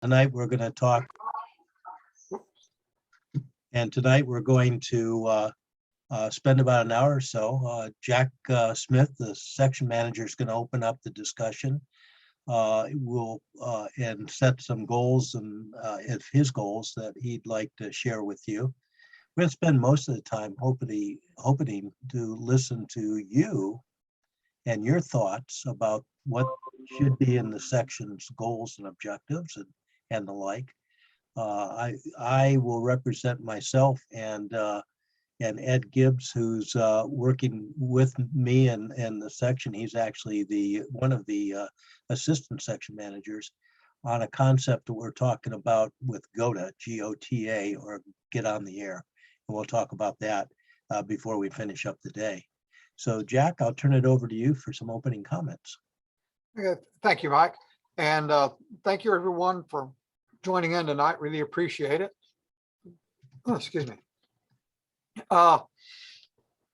Tonight we're going to talk, and tonight we're going to spend about an hour or so. Jack Smith, the section manager, is going to open up the discussion. We'll and set some goals and if his goals that he'd like to share with you. We're going to spend most of the time hoping to listen to you and your thoughts about what should be in the section's goals and objectives and the like. I will represent myself and Ed Gibbs, who's working with me and the section. He's actually one of the assistant section managers on a concept that we're talking about with GOTA, G-O-T-A, or Get on the Air. And we'll talk about that before we finish up the day. So Jack, I'll turn it over to you for some opening comments. Thank you, Mike. And thank you everyone for joining in tonight. Really appreciate it. Oh, excuse me.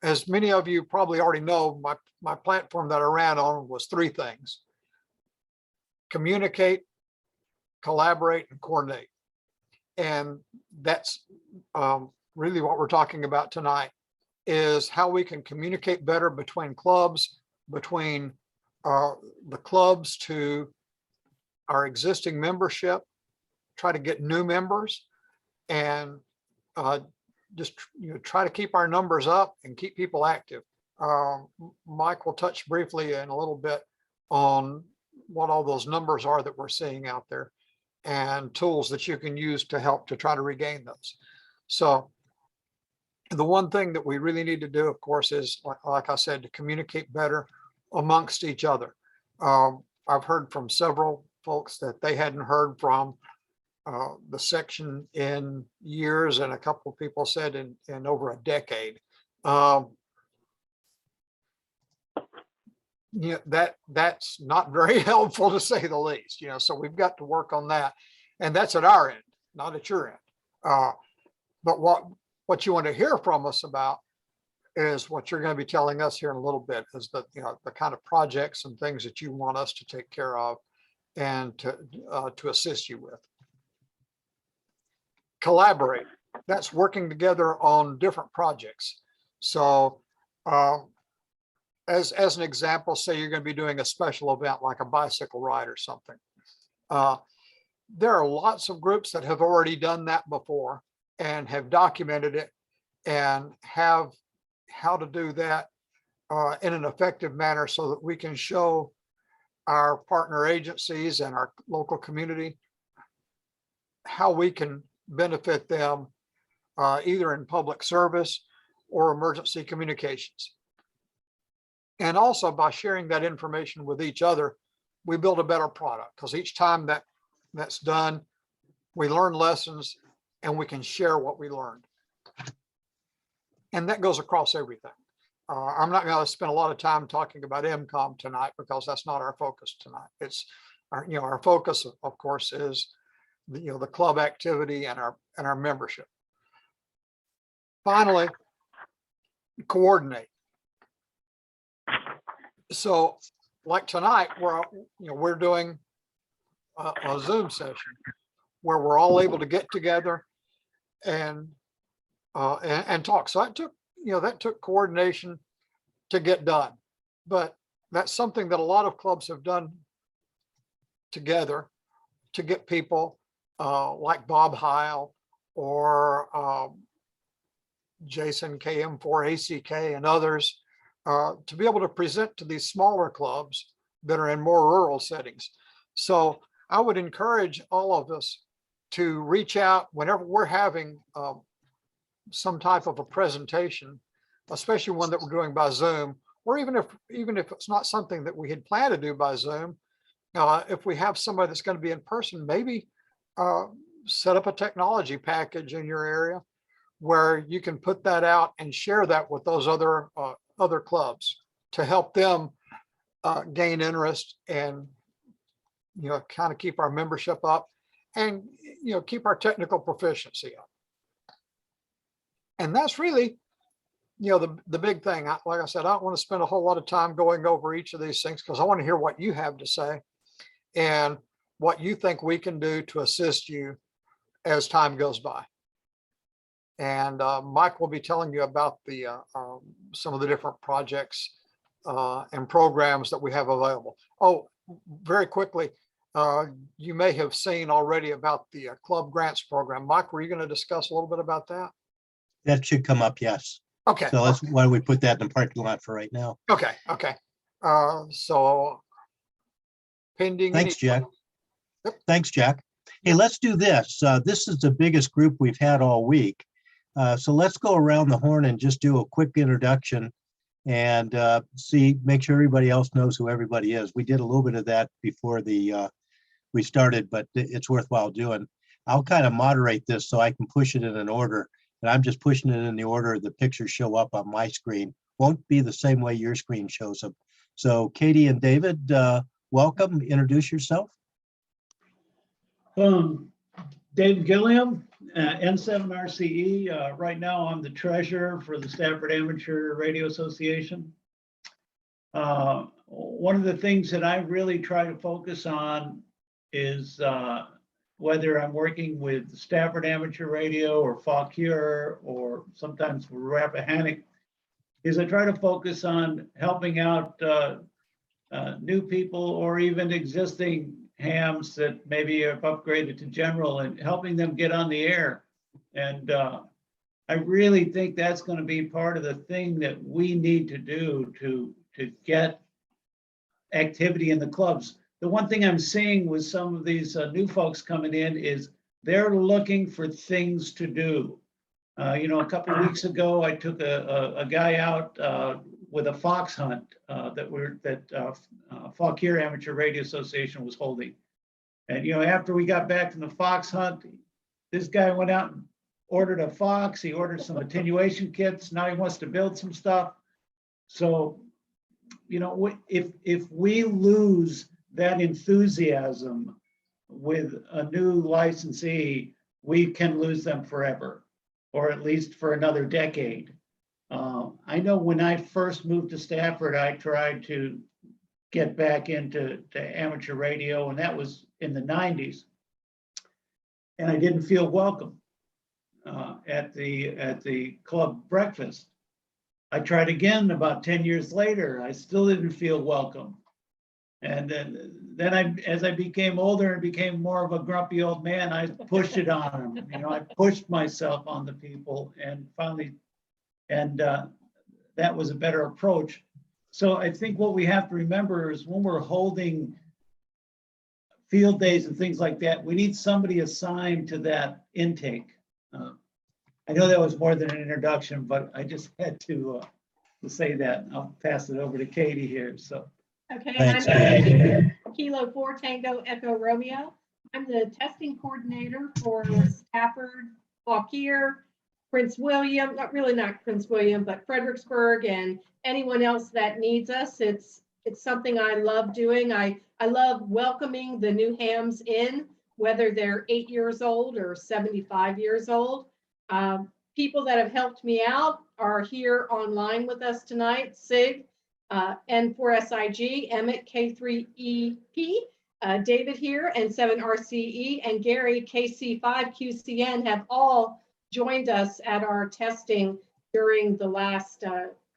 As many of you probably already know, my platform that I ran on was three things: communicate, collaborate, and coordinate. And that's really what we're talking about tonight, is how we can communicate better between clubs, between the clubs to our existing membership, try to get new members, and just try to keep our numbers up and keep people active. Mike will touch briefly in a little bit on what all those numbers are that we're seeing out there and tools that you can use to help to try to regain those. So the one thing that we really need to do, of course, is like I said, to communicate better amongst each other. I've heard from several folks that they hadn't heard from the section in years, and a couple of people said in over a decade. That's not very helpful, to say the least. So we've got to work on that, and that's at our end, not at your end. But what you want to hear from us about is what you're going to be telling us here in a little bit, is the kind of projects and things that you want us to take care of and to assist you with. Collaborate, that's working together on different projects. So as an example, say you're going to be doing a special event like a bicycle ride or something. There are lots of groups that have already done that before and have documented it and have how to do that in an effective manner, so that we can show our partner agencies and our local community how we can benefit them either in public service or emergency communications. And also, by sharing that information with each other, we build a better product, because each time that's done, we learn lessons and we can share what we learned. And that goes across everything. I'm not going to spend a lot of time talking about MCOM tonight, because that's not our focus tonight. It's our focus, of course, is the club activity and our membership. Finally, coordinate. So like tonight, we're doing a Zoom session where we're all able to get together and talk. So that took coordination to get done, but that's something that a lot of clubs have done together to get people like Bob Heil or Jason KM4ACK and others to be able to present to these smaller clubs that are in more rural settings. So I would encourage all of us to reach out whenever we're having some type of a presentation, especially one that we're doing by Zoom, or even if it's not something that we had planned to do by Zoom. If we have somebody that's going to be in person, maybe set up a technology package in your area where you can put that out and share that with those other clubs to help them gain interest and kind of keep our membership up and keep our technical proficiency up. And that's really the big thing. Like I said, I don't want to spend a whole lot of time going over each of these things, because I want to hear what you have to say. And what you think we can do to assist you as time goes by. And Mike will be telling you about the some of the different projects and programs that we have available. Oh, very quickly, you may have seen already about the club grants program. Mike, were you going to discuss a little bit about that? That should come up, yes. Okay. So why don't we put that in the parking lot for right now? Okay. Okay. So pending. Thanks, Jack. Yep. Thanks, Jack. Hey, let's do this. This is the biggest group we've had all week. So let's go around the horn and just do a quick introduction and make sure everybody else knows who everybody is. We did a little bit of that before we started, but it's worthwhile doing. I'll kind of moderate this so I can push it in an order, and I'm just pushing it in the order the pictures show up on my screen. Won't be the same way your screen shows up. So Katie and David, welcome. Introduce yourself. David Gilliam, N7RCE. Right now, I'm the treasurer for the Stafford Amateur Radio Association. One of the things that I really try to focus on is whether I'm working with Stafford Amateur Radio or Fauquier or sometimes Rappahannock, is I try to focus on helping out new people or even existing hams that maybe have upgraded to general and helping them get on the air. And I really think that's going to be part of the thing that we need to do to get activity in the clubs. The one thing I'm seeing with some of these new folks coming in is they're looking for things to do. A couple of weeks ago, I took a guy out with a fox hunt that Fauquier Amateur Radio Association was holding. And, after we got back from the fox hunt, this guy went out and ordered a fox. He ordered some attenuation kits. Now he wants to build some stuff. So, if we lose that enthusiasm with a new licensee, we can lose them forever, or at least for another decade. I know when I first moved to Stafford, I tried to get back into amateur radio, and that was in the 90s. And I didn't feel welcome at the club breakfast. I tried again about 10 years later. I still didn't feel welcome. And then as I became older and became more of a grumpy old man, I pushed it on them. I pushed myself on the people and finally, that was a better approach. So I think what we have to remember is when we're holding field days and things like that, we need somebody assigned to that intake. I know that was more than an introduction, but I just had to say that. I'll pass it over to Katie here. So. Okay, Thanks, I'm Kilo 4 Tango Echo Romeo. I'm the testing coordinator for Stafford, Fauquier, Prince William, not Prince William, but Fredericksburg and anyone else that needs us. It's something I love doing. I love welcoming the new hams in, whether they're 8 years old or 75 years old. People that have helped me out are here online with us tonight. SIG, N4SIG, Emmett K3EP, David here, and 7RCE, and Gary KC5QCN have all joined us at our testing during the last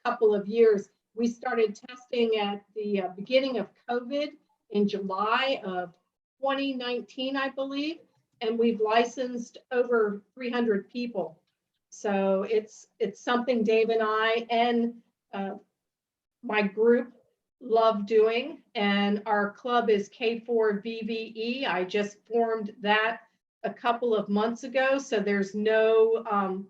couple of years. We started testing at the beginning of COVID in July of 2019, I believe, and we've licensed over 300 people. So it's something Dave and I and my group love doing, and our club is K4VVE. I just formed that a couple of months ago, so there's no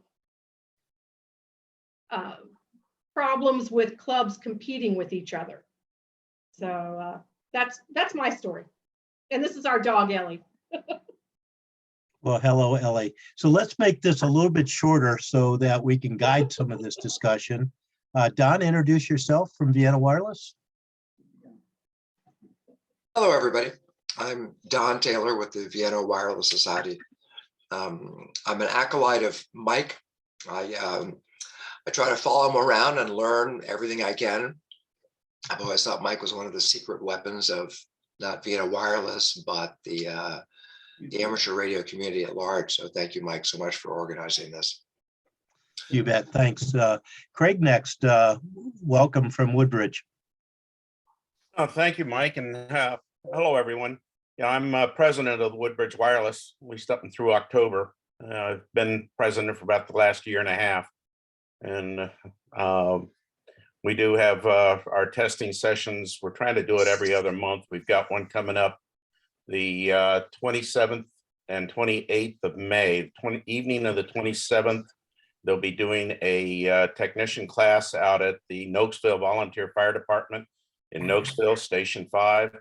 problems with clubs competing with each other. So that's my story, and this is our dog Ellie. Well, hello, Ellie. So let's make this a little bit shorter so that we can guide some of this discussion. Don, introduce yourself from Vienna Wireless. Hello, everybody. I'm Don Taylor with the Vienna Wireless Society. I'm an acolyte of Mike. I try to follow him around and learn everything I can. I've always thought Mike was one of the secret weapons of not Vienna Wireless, but the amateur radio community at large. So thank you, Mike, so much for organizing this. You bet. Thanks. Craig next. Welcome from Woodbridge. Oh, thank you, Mike, and hello, everyone. Yeah, I'm president of Woodbridge Wireless. We stepped through October. I've been president for about the last year and a half, and we do have our testing sessions. We're trying to do it every other month. We've got one coming up the 27th and 28th of May. Evening of the 27th, they'll be doing a technician class out at the Nokesville Volunteer Fire Department in Nokesville, Station 5.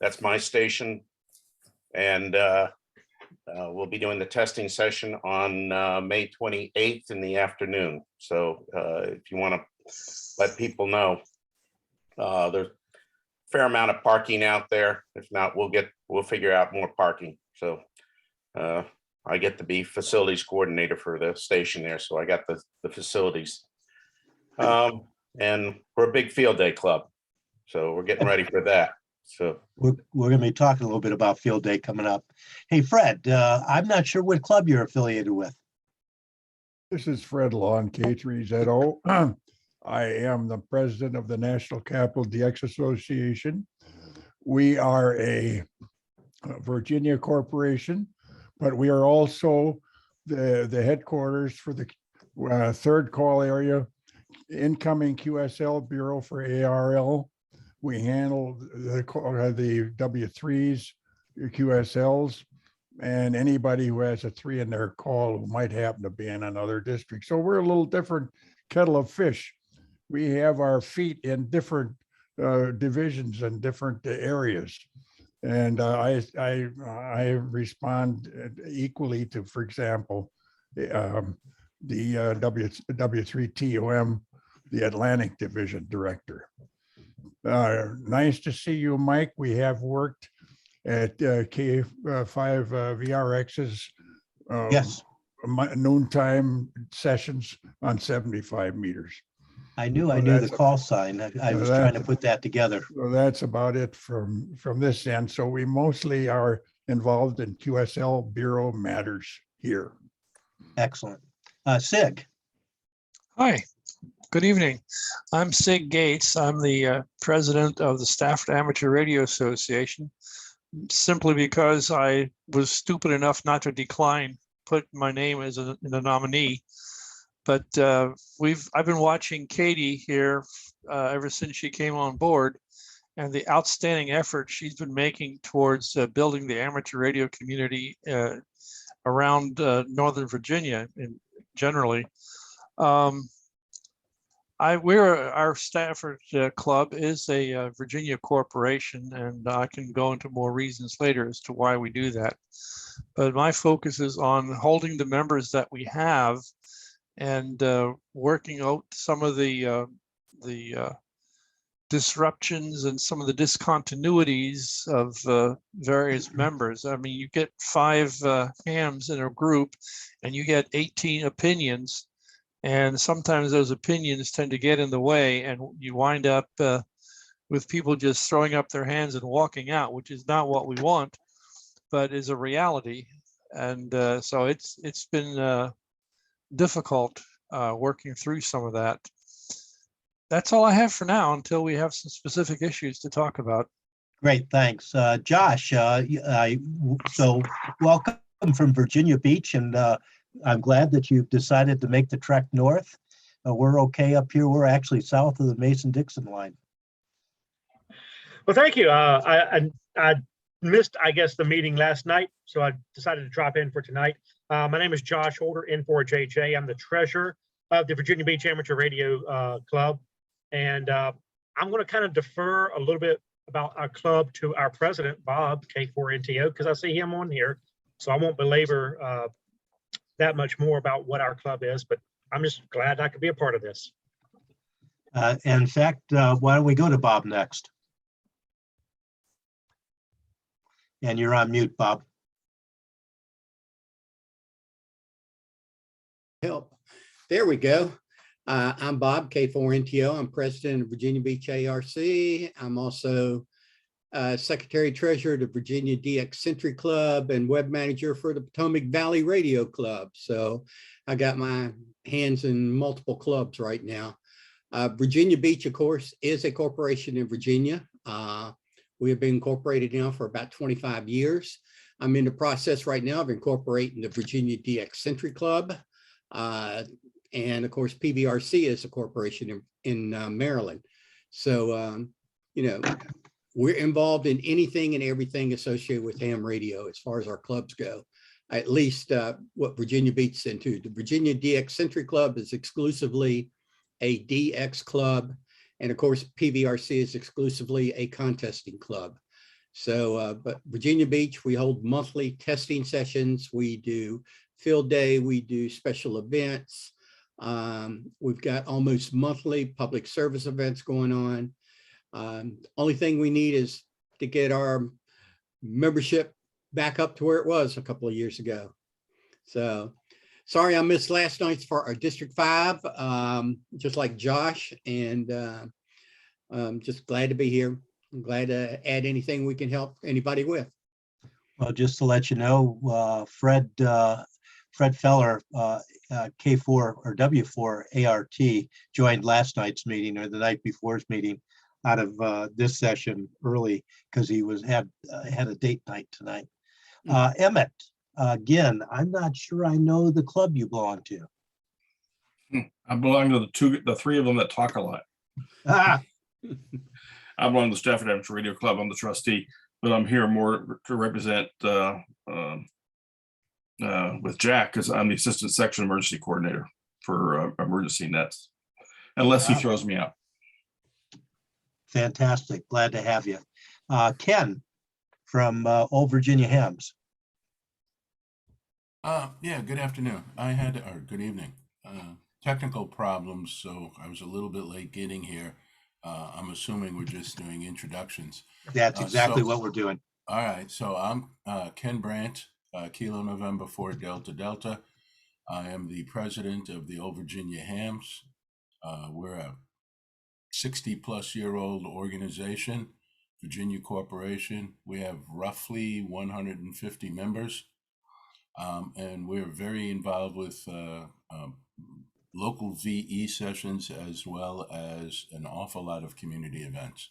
That's my station. And we'll be doing the testing session on May 28th in the afternoon. So if you want to let people know, there's a fair amount of parking out there. If not, we'll figure out more parking. So I get to be facilities coordinator for the station there. So I got the facilities. And we're a big field day club. So we're getting ready for that. So We're going to be talking a little bit about field day coming up. Hey, Fred, I'm not sure what club you're affiliated with. This is Fred Lawn, K3ZO. I am the president of the National Capital DX Association. We are a Virginia corporation, but we are also the headquarters for the third call area, incoming QSL Bureau for ARRL. We handle the W3s, QSLs, and anybody who has a 3 in their call who might happen to be in another district. So we're a little different kettle of fish. We have our feet in different divisions and different areas. And I respond equally to, for example, the W3TOM, the Atlantic Division Director. Nice to see you, Mike. We have worked at K5 VRX's Yes, noontime sessions on 75 meters. I knew the call sign. I was trying to put that together. So that's about it from this end. So we mostly are involved in QSL Bureau matters here. Excellent. Sig. Hi, good evening. I'm Sig Gates. I'm the president of the Stafford Amateur Radio Association, simply because I was stupid enough not to decline, put my name as in the nominee. But I've been watching Katie here ever since she came on board, and the outstanding effort she's been making towards building the amateur radio community around Northern Virginia and generally. Our Stafford Club is a Virginia corporation, and I can go into more reasons later as to why we do that. But my focus is on holding the members that we have and working out some of the disruptions and some of the discontinuities of various members. I mean, you get 5 hams in a group and you get 18 opinions. And sometimes those opinions tend to get in the way, and you wind up with people just throwing up their hands and walking out, which is not what we want, but is a reality. And so it's been difficult working through some of that. That's all I have for now until we have some specific issues to talk about. Great, thanks. Josh, so welcome from Virginia Beach, and I'm glad that you've decided to make the trek north. We're okay up here. We're actually south of the Mason-Dixon line. Well, thank you. I missed, I guess, the meeting last night, so I decided to drop in for tonight. My name is Josh Holder, N4JJ. I'm the treasurer of the Virginia Beach Amateur Radio Club. And I'm going to kind of defer a little bit about our club to our president, Bob, K4NTO, because I see him on here. So I won't belabor that much more about what our club is, but I'm just glad I could be a part of this. In fact, why don't we go to Bob next? And you're on mute, Bob. Help. There we go. I'm Bob, K4NTO. I'm president of Virginia Beach ARC. I'm also Secretary Treasurer of the Virginia DX Century Club and web manager for the Potomac Valley Radio Club. So I got my hands in multiple clubs right now. Virginia Beach, of course, is a corporation in Virginia. We have been incorporated now for about 25 years. I'm in the process right now of incorporating the Virginia DX Century Club. And of course, PVRC is a corporation in Maryland. So, you know, we're involved in anything and everything associated with ham radio as far as our clubs go, at least what Virginia Beach is into. The Virginia DX Century Club is exclusively a DX club. And of course, PVRC is exclusively a contesting club. So, but Virginia Beach, we hold monthly testing sessions. We do field day, we do special events. We've got almost monthly public service events going on. Only thing we need is to get our membership back up to where it was a couple of years ago. So sorry I missed last night's for our District 5, just like Josh, and I'm just glad to be here. I'm glad to add anything we can help anybody with. Well, just to let you know, Fred Feller, K4 or W4 ART, joined last night's meeting or the night before's meeting out of this session early because he had a date night tonight. Emmett, again, I'm not sure I know the club you belong to. I belong to the three of them that talk a lot. Ah, I belong to the Stafford Amateur Radio Club. I'm the trustee, but I'm here more to represent with Jack because I'm the assistant section emergency coordinator for emergency nets, unless he throws me out. fantastic. Glad to have you. Ken from Old Virginia Hams. Yeah, good afternoon. Or good evening. Technical problems, so I was a little bit late getting here. I'm assuming we're just doing introductions. That's exactly what we're doing. All right, so I'm Ken Brandt, Kilo November 4 Delta Delta. I am the president of the Old Virginia Hams. We're a 60-plus-year-old organization, Virginia Corporation. We have roughly 150 members, and we're very involved with local VE sessions as well as an awful lot of community events.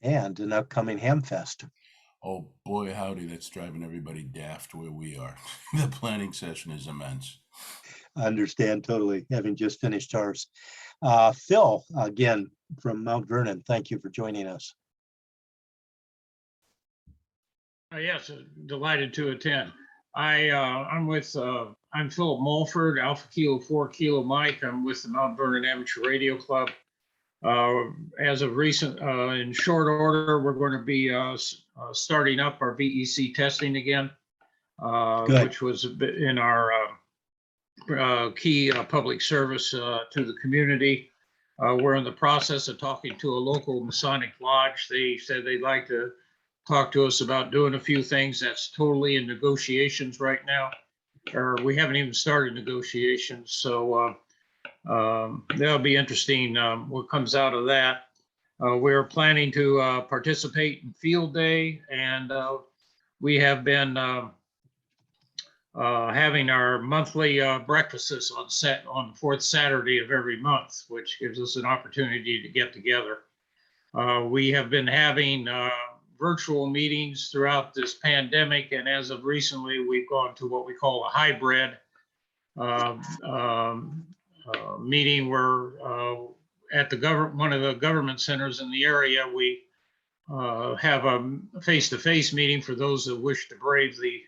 And an upcoming Ham Fest. Oh boy, howdy, that's driving everybody daft where we are. The planning session is immense. I understand totally, having just finished ours. Phil, again, from Mount Vernon, thank you for joining us. Yes, delighted to attend. I'm Philip Mulford, Alpha Kilo 4 Kilo Mike. I'm with the Mount Vernon Amateur Radio Club. As of recent, in short order, we're going to be starting up our VEC testing again, which was in our key public service to the community. We're in the process of talking to a local Masonic lodge. They said they'd like to talk to us about doing a few things. That's totally in negotiations right now, or we haven't even started negotiations. So that'll be interesting what comes out of that. We're planning to participate in field day, and we have been having our monthly breakfasts on the fourth Saturday of every month, which gives us an opportunity to get together. We have been having virtual meetings throughout this pandemic, and as of recently, we've gone to what we call a hybrid meeting where at one of the government centers in the area, we have a face-to-face meeting for those that wish to brave the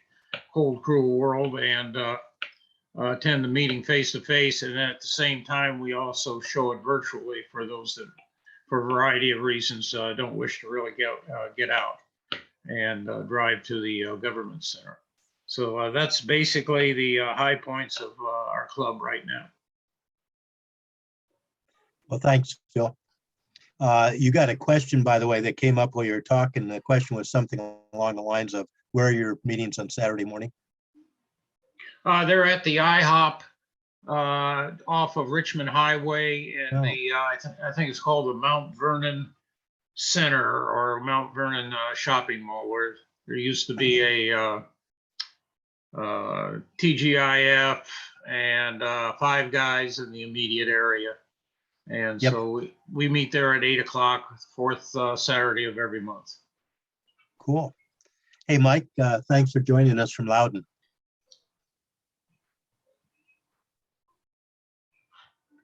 cold, cruel world and attend the meeting face-to-face. And at the same time, we also show it virtually for those that, for a variety of reasons, don't wish to really get out and drive to the government center. So that's basically the high points of our club right now. Well, thanks, Phil. You got a question, by the way, that came up while you were talking. The question was something along the lines of, where are your meetings on Saturday morning? They're at the IHOP off of Richmond Highway in I think it's called the Mount Vernon Center or Mount Vernon shopping mall, where there used to be a TGIF and Five Guys in the immediate area. And Yep. so we meet there at 8 o'clock, fourth Saturday of every month. Cool. Hey, Mike, thanks for joining us from Loudon.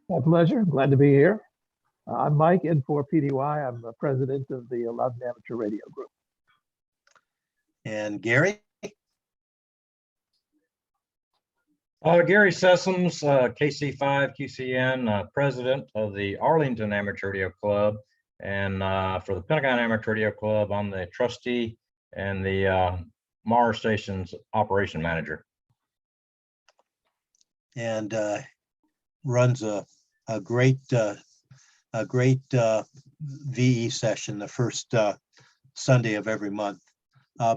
My pleasure. Glad to be here. I'm Mike, N4PDY. I'm the president of the Loudon Amateur Radio Group. And Gary? Gary Sessoms, KC5 QCN, president of the Arlington Amateur Radio Club. And for the Pentagon Amateur Radio Club, I'm the trustee and the Mars Station's operation manager. And runs a great VE session the first Sunday of every month.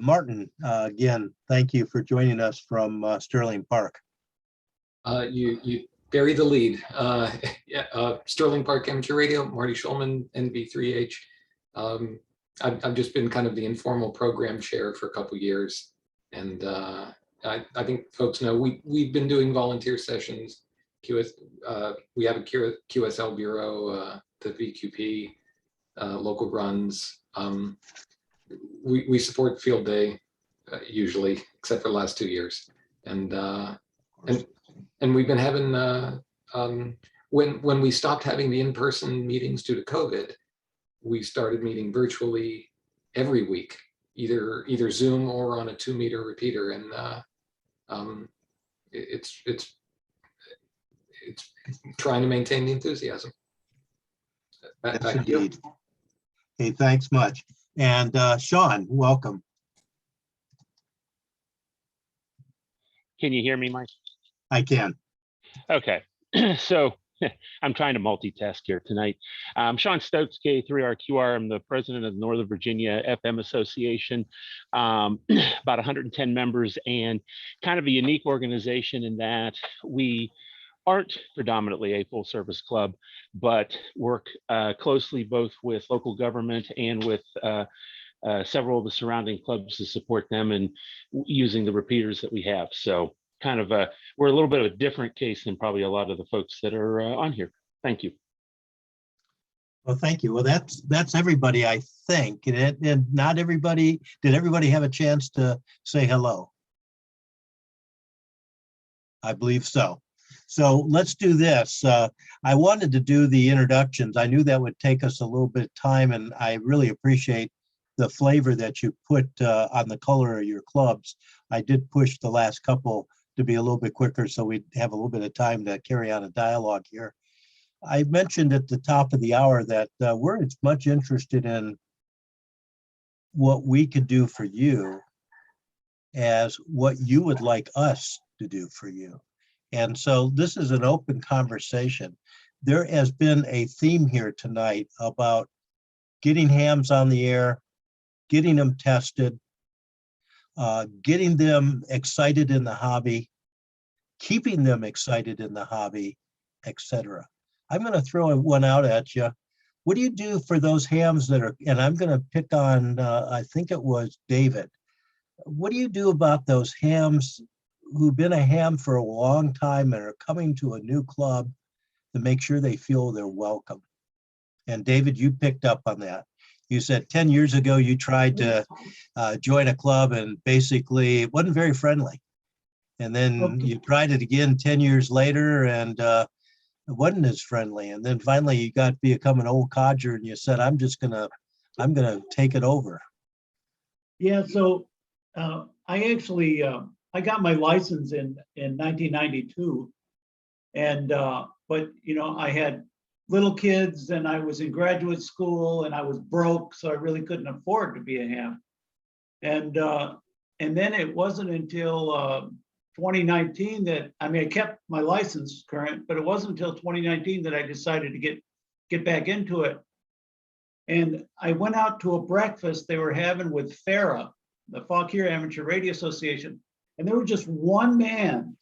Martin, again, thank you for joining us from Sterling Park. You bury the lead. Sterling Park Amateur Radio, Marty Schulman, NB3H. I've just been kind of the informal program chair for a couple years, and I think folks know we've been doing volunteer sessions. We have a QSL bureau, the VQP, local runs. We support field day usually, except for the last 2 years, and we've been having when we stopped having the in-person meetings due to COVID, we started meeting virtually every week, either Zoom or on a 2-meter repeater, and it's trying to maintain the enthusiasm. Yes, indeed. Hey, thanks much. And Sean, welcome. Can you hear me, Mike? I can. Okay, so I'm trying to multitask here tonight. Sean Stokes, K3RQR. I'm the president of the Northern Virginia FM Association, about 110 members, and kind of a unique organization in that we aren't predominantly a full service club, but work closely both with local government and with several of the surrounding clubs to support them and using the repeaters that we have. So kind of we're a little bit of a different case than probably a lot of the folks that are on here. Thank you. Well, thank you. Well, that's everybody, I think. And not everybody, did everybody have a chance to say hello? I believe so. So let's do this. I wanted to do the introductions. I knew that would take us a little bit of time, and I really appreciate the flavor that you put on the color of your clubs. I did push the last couple to be a little bit quicker so we'd have a little bit of time to carry on a dialogue here. I mentioned at the top of the hour that we're as much interested in what we could do for you as what you would like us to do for you. And so this is an open conversation. There has been a theme here tonight about getting hams on the air, getting them tested, getting them excited in the hobby, keeping them excited in the hobby, etc. I'm going to throw one out at you. What do you do for those hams that are, and I'm going to pick on, I think it was David. What do you do about those hams who've been a ham for a long time and are coming to a new club to make sure they feel they're welcome? And David, you picked up on that. You said 10 years ago, you tried to join a club and basically it wasn't very friendly. And then you tried it again 10 years later and it wasn't as friendly. And then finally you got to become an old codger and you said, I'm gonna take it over. Yeah, so I actually, I got my license in 1992. And, but you know, I had little kids and I was in graduate school and I was broke, so I really couldn't afford to be a ham. And then it wasn't until 2019 that, I mean, I kept my license current, but it wasn't until 2019 that I decided to get back into it. And I went out to a breakfast they were having with FARA, the Fauquier Amateur Radio Association, and there was just one man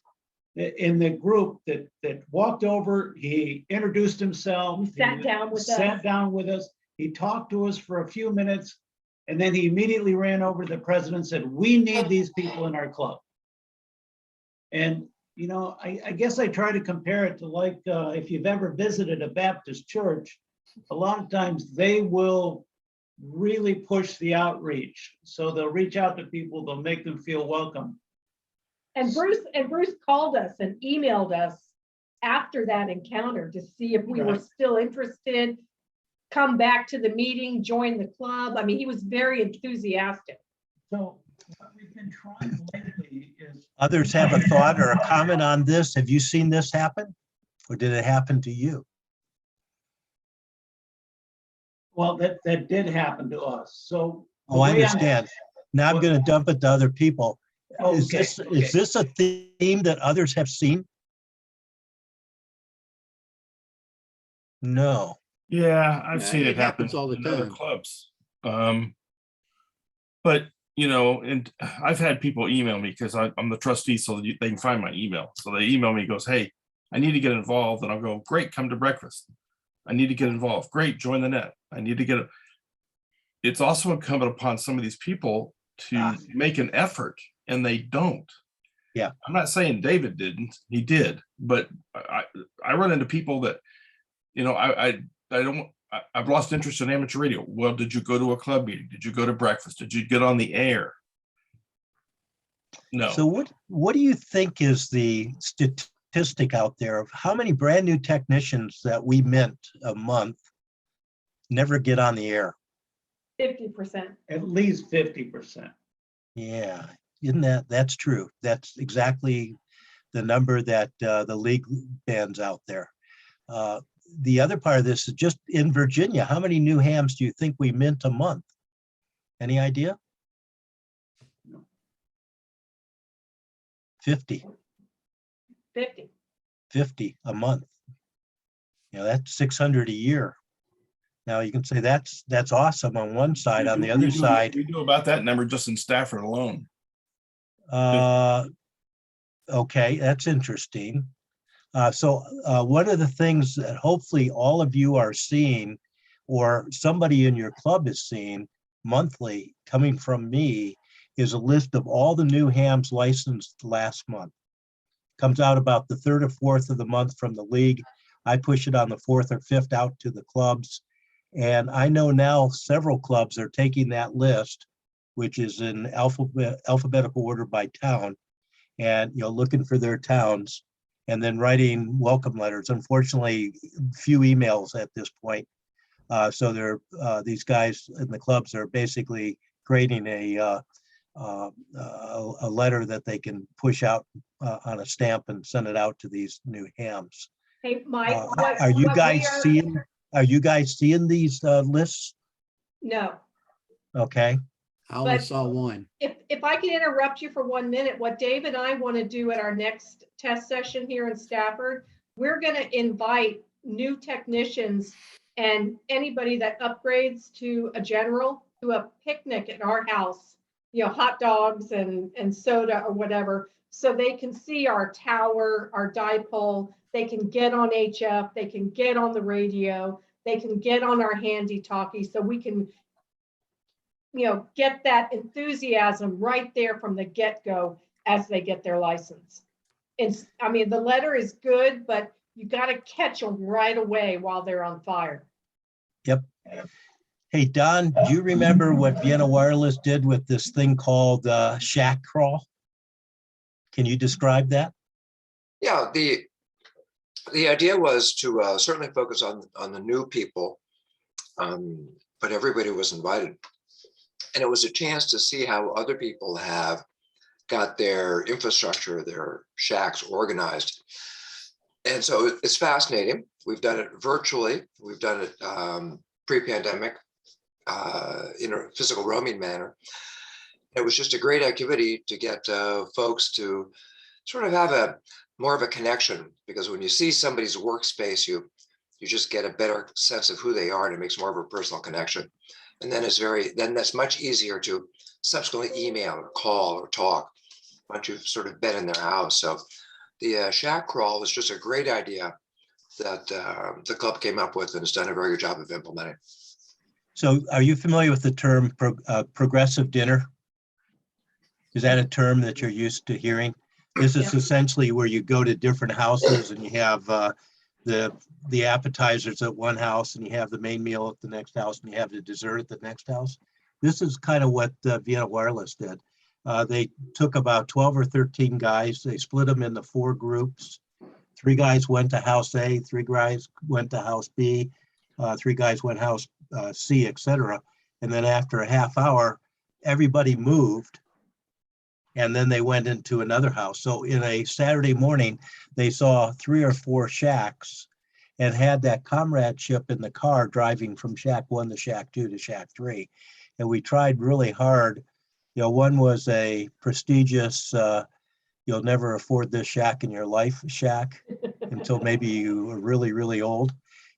in the group that walked over. He introduced himself. He sat down with us. Sat down with us. He talked to us for a few minutes, and then he immediately ran over to the president and said, "We need these people in our club." And, you know, I guess I try to compare it to like, if you've ever visited a Baptist church, a lot of times they will really push the outreach. So they'll reach out to people, they'll make them feel welcome. And Bruce called us and emailed us after that encounter to see if we were Right. still interested, come back to the meeting, join the club. I mean, he was very enthusiastic. So what we've been trying lately is. Others have a thought or a comment on this? Have you seen this happen? Or did it happen to you? Well, that did happen to us. So. the Oh, I way I'm- understand. Now I'm What- going to dump it to other people. Is Okay, this, okay. is this a theme that others have seen? No. Yeah, I've Yeah, seen it it happen happens all the in other time. clubs. But you know, and I've had people email me because I'm the trustee, so that they can find my email. So they email me, goes, "Hey, I need to get involved," and I'll go, "Great, come to breakfast." I need to get involved. Great, join the net. I need to get. It's also incumbent upon some of these people to make an effort, and they don't. Yeah. I'm not saying David didn't. He did, but I run into people that, you know, I don't. I've lost interest in amateur radio. Well, did you go to a club meeting? Did you go to breakfast? Did you get on the air? No. So what do you think is the statistic out there of how many brand new technicians that we mint a month never get on the air? 50%. At least 50%. Yeah, that's true. That's exactly the number that the league bands out there. The other part of this is just in Virginia, how many new hams do you think we mint a month? Any idea? 50. 50 a month. You know, that's 600 a year. Now you can say that's awesome on one side. On the other side, we do about that number just in Stafford alone. Okay, that's interesting. So one of the things that hopefully all of you are seeing, or somebody in your club is seeing monthly coming from me, is a list of all the new hams licensed last month. Comes out about the 3rd or 4th of the month from the league. I push it on the 4th or 5th out to the clubs. And I know now several clubs are taking that list, which is in alphabetical order by town, and looking for their towns and then writing welcome letters. Unfortunately, few emails at this point. So these guys in the clubs are basically creating a letter that they can push out on a stamp and send it out to these new hams. Hey, Mike, Are you guys seeing these lists? No. Okay. I only But- saw one. If I can interrupt you for 1 minute, what Dave and I want to do at our next test session here in Stafford, we're going to invite new technicians and anybody that upgrades to a general to a picnic at our house, hot dogs and soda or whatever, so they can see our tower, our dipole, they can get on HF, they can get on the radio, they can get on our handy talkie, so we can get that enthusiasm right there from the get-go as they get their license. I mean, the letter is good, but you got to catch them right away while they're on fire. Yep. Hey, Don, do you remember what Vienna Wireless did with this thing called shack crawl? Can you describe that? Yeah, the idea was to certainly focus on the new people, but everybody was invited. And it was a chance to see how other people have got their infrastructure, their shacks organized. And so it's fascinating. We've done it virtually. We've done it pre-pandemic in a physical roaming manner. It was just a great activity to get folks to sort of have more of a connection, because when you see somebody's workspace, you just get a better sense of who they are, and it makes more of a personal connection. And then that's much easier to subsequently email or call or talk once you've sort of been in their house. So the shack crawl was just a great idea that the club came up with and has done a very good job of implementing. So are you familiar with the term progressive dinner? Is that a term that you're used to hearing? This is essentially where you go to different houses and you have the appetizers at one house and you have the main meal at the next house and you have the dessert at the next house. This is kind of what Vienna Wireless did. They took about 12 or 13 guys, they split them into 4 groups. 3 guys went to house A, 3 guys went to house B, 3 guys went house C, etc. And then after a half hour, everybody moved and then they went into another house. So in a Saturday morning, they saw 3 or 4 shacks and had that comradeship in the car driving from shack 1 to shack 2 to shack 3. And we tried really hard. You know, one was a prestigious, you'll never afford this shack in your life shack until maybe you were really, really old.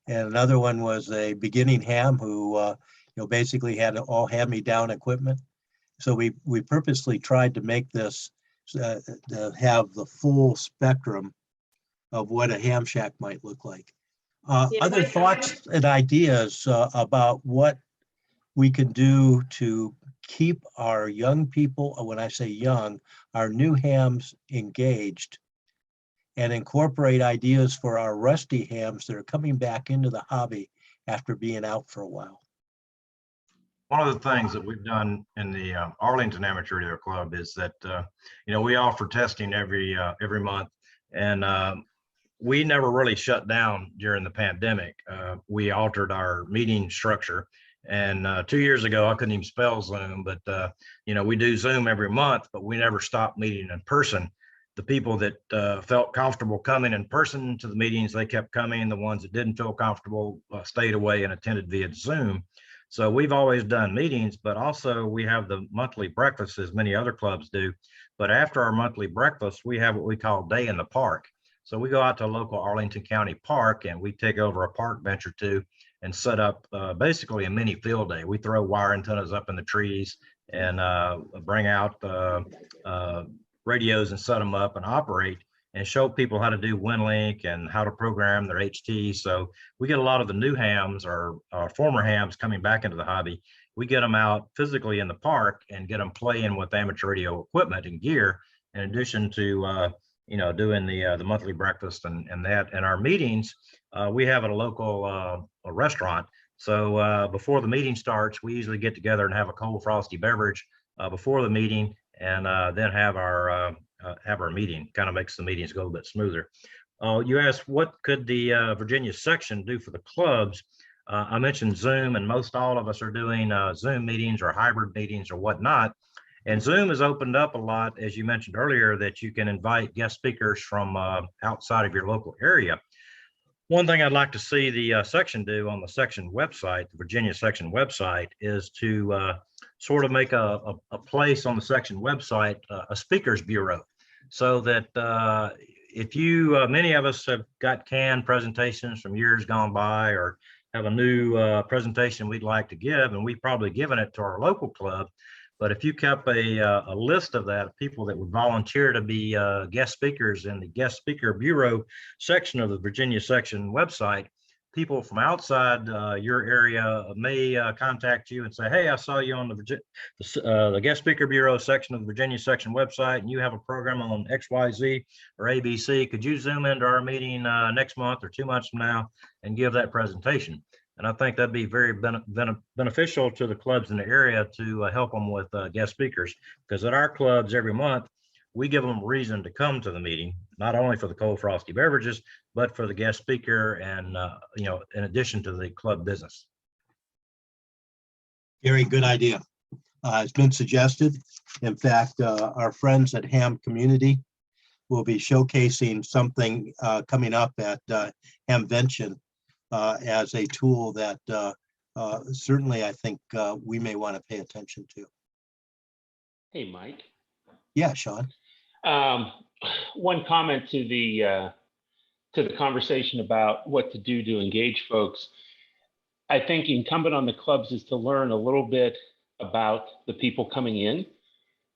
And another one was a beginning ham who, you know, basically had all hand-me-down equipment. So we purposely tried to make this to have the full spectrum of what a ham shack might look like. Other thoughts and ideas about what we can do to keep our young people, when I say young, our new hams engaged and incorporate ideas for our rusty hams that are coming back into the hobby after being out for a while. One of the things that we've done in the Arlington Amateur Radio Club is that you know, we offer testing every month, and we never really shut down during the pandemic. We altered our meeting structure, and 2 years ago I couldn't even spell Zoom, but you know, we do Zoom every month, but we never stopped meeting in person. The people that felt comfortable coming in person to the meetings, they kept coming. The ones that didn't feel comfortable stayed away and attended via Zoom. So we've always done meetings, but also we have the monthly breakfast as many other clubs do. But after our monthly breakfast, we have what we call Day in the Park. So we go out to a local Arlington County park and we take over a park bench or 2 and set up basically a mini field day. We throw wire antennas up in the trees and bring out radios and set them up and operate and show people how to do WinLink and how to program their HT. So we get a lot of the new hams or former hams coming back into the hobby. We get them out physically in the park and get them playing with amateur radio equipment and gear, in addition to you know, doing the monthly breakfast and that. And our meetings, we have at a local a restaurant. So before the meeting starts, we usually get together and have a cold frosty beverage before the meeting, and then have our meeting. Kind of makes the meetings go a bit smoother. You asked what could the Virginia section do for the clubs. I mentioned Zoom, and most all of us are doing Zoom meetings or hybrid meetings or whatnot. And Zoom has opened up a lot, as you mentioned earlier, that you can invite guest speakers from outside of your local area. One thing I'd like to see the section do on the section website, the Virginia section website, is to sort of make a place on the section website, a speakers bureau, so that if you, many of us have got canned presentations from years gone by, or have a new presentation we'd like to give, and we've probably given it to our local club. But if you kept a list of that, people that would volunteer to be guest speakers in the guest speaker bureau section of the Virginia section website, people from outside your area may contact you and say, hey, I saw you on the guest speaker bureau section of the Virginia section website, and you have a program on XYZ or ABC. Could you zoom into our meeting next month or 2 months from now and give that presentation? And I think that'd be very beneficial to the clubs in the area to help them with guest speakers, because at our clubs every month, we give them a reason to come to the meeting, not only for the cold frosty beverages, but for the guest speaker and, you know, in addition to the club business. Gary, good idea. It's been suggested. In fact, our friends at Ham Community will be showcasing something coming up at Hamvention as a tool that certainly I think we may want to pay attention to. Hey, Mike. Yeah, Sean. One comment to the conversation about what to do to engage folks. I think incumbent on the clubs is to learn a little bit about the people coming in,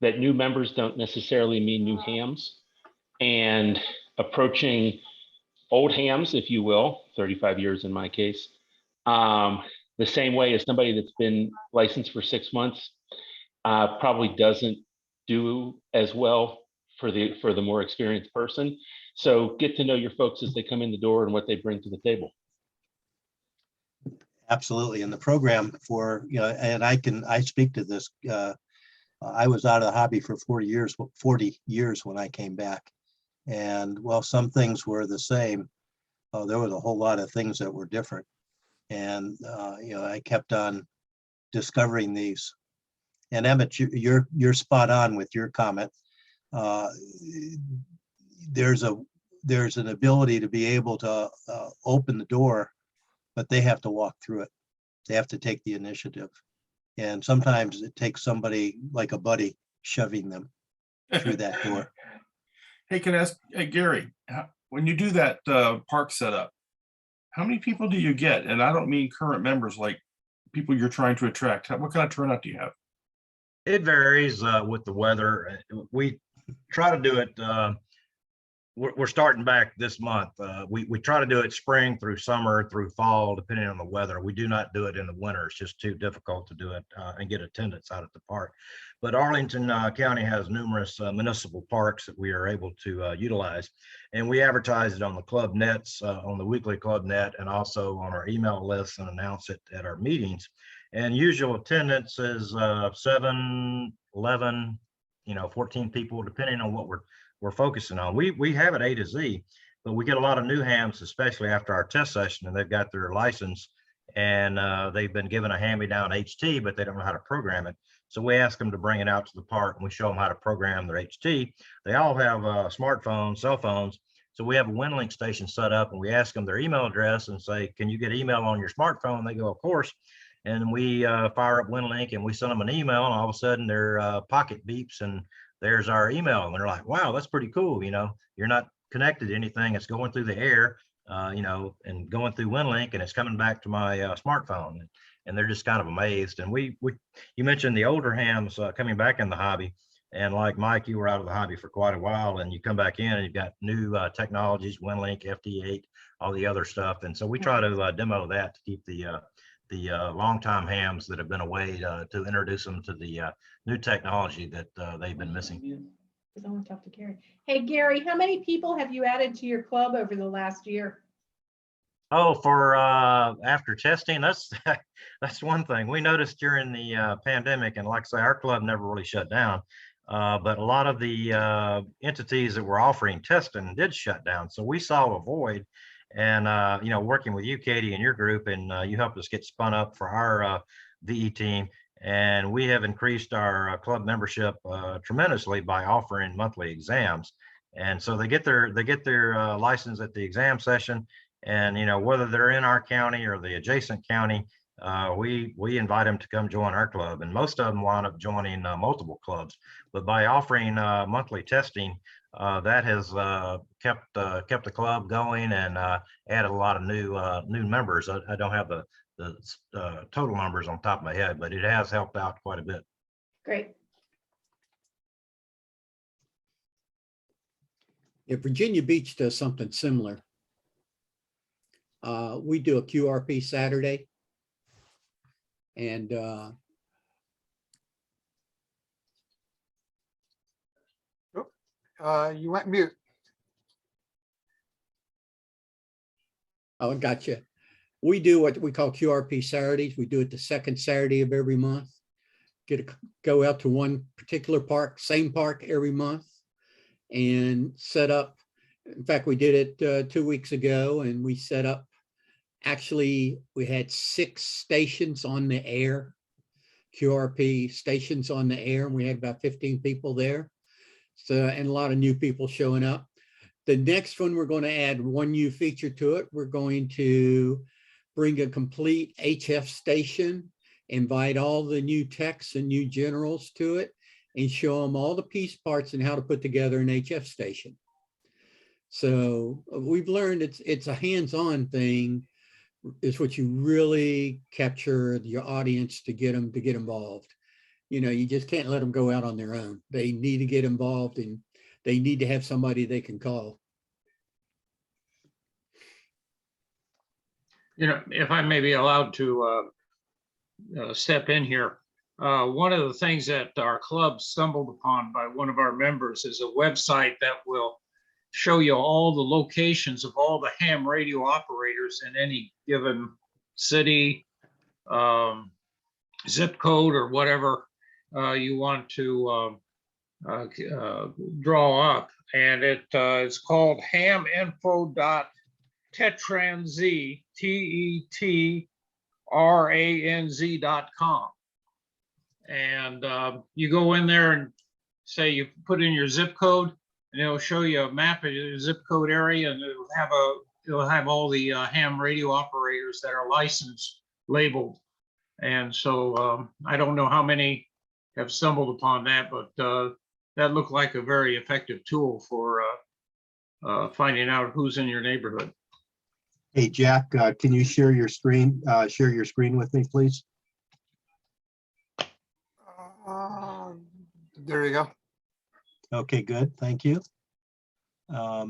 that new members don't necessarily mean new hams, and approaching old hams, if you will, 35 years in my case, the same way as somebody that's been licensed for 6 months probably doesn't do as well for the more experienced person. So get to know your folks as they come in the door and what they bring to the table. Absolutely. And the program for, and I speak to this, I was out of the hobby for 40 years when I came back. And while some things were the same, there was a whole lot of things that were different. And, I kept on discovering these. And Emmett, you're spot on with your comment. There's an ability to be able to open the door, but they have to walk through it. They have to take the initiative. And sometimes it takes somebody like a buddy shoving them through that door. Hey, can I ask, hey, Gary, when you do that park setup, how many people do you get? And I don't mean current members, like people you're trying to attract. What kind of turnout do you have? It varies with the weather. We try to do it. We're starting back this month. We try to do it spring through summer through fall, depending on the weather. We do not do it in the winter. It's just too difficult to do it and get attendance out at the park. But Arlington County has numerous municipal parks that we are able to utilize. And we advertise it on the club nets, on the weekly club net, and also on our email list and announce it at our meetings. And usual attendance is 7, 11, 14 people, depending on what we're focusing on. We have it A to Z, but we get a lot of new hams, especially after our test session, and they've got their license and they've been given a hand-me-down HT, but they don't know how to program it. So we ask them to bring it out to the park and we show them how to program their HT. They all have smartphones, cell phones. So we have a WinLink station set up and we ask them their email address and say, can you get email on your smartphone? And they go, of course. And we fire up WinLink and we send them an email, and all of a sudden their pocket beeps and there's our email. And they're like, wow, that's pretty cool. You're not connected to anything. It's going through the air, and going through WinLink, and it's coming back to my smartphone. And they're just kind of amazed. And you mentioned the older hams coming back in the hobby. And like Mike, you were out of the hobby for quite a while, and you come back in and you've got new technologies, WinLink, FT8, all the other stuff. And so we try to demo that to keep the longtime hams that have been away to introduce them to the new technology that they've been missing. I want to talk to Gary. Hey, Gary, how many people have you added to your club over the last year? Oh, for after testing, that's one thing we noticed during the pandemic. And like I say, our club never really shut down, but a lot of the entities that were offering testing did shut down. So we saw a void. And, working with you, Katie, and your group, and you helped us get spun up for our VE team. And we have increased our club membership tremendously by offering monthly exams. And so they get their license at the exam session. And, whether they're in our county or the adjacent county, we invite them to come join our club. And most of them wind up joining multiple clubs. But by offering monthly testing, that has kept the club going and added a lot of new members. I don't have the total numbers on top of my head, but it has helped out quite a bit. Great. Yeah, Virginia Beach does something similar. We do a QRP Saturday, and you went mute. oh, gotcha. We do what we call QRP Saturdays. We do it the second Saturday of every month. Go out to one particular park, same park every month, and set up. In fact, we did it 2 weeks ago, and we set up. Actually, we had 6 stations on the air, QRP stations on the air, and we had about 15 people there. So, and a lot of new people showing up. The next one, we're going to add one new feature to it. We're going to bring a complete HF station, invite all the new techs and new generals to it, and show them all the piece parts and how to put together an HF station. So we've learned it's a hands-on thing is what you really capture your audience to get them to get involved. You just can't let them go out on their own. They need to get involved, and they need to have somebody they can call. If I may be allowed to step in here. One of the things that our club stumbled upon by one of our members is a website that will show you all the locations of all the ham radio operators in any given city, zip code, or whatever you want to draw up. And it's called haminfo.tetranz, TETRANZ.com. And you go in there and say you put in your zip code, and it'll show you a map of your zip code area, and it'll have all the ham radio operators that are licensed labeled. And so I don't know how many have stumbled upon that, but that looked like a very effective tool for finding out who's in your neighborhood. Hey, Jack, can you share your screen with me, please? There you go. Okay, good. Thank you. Let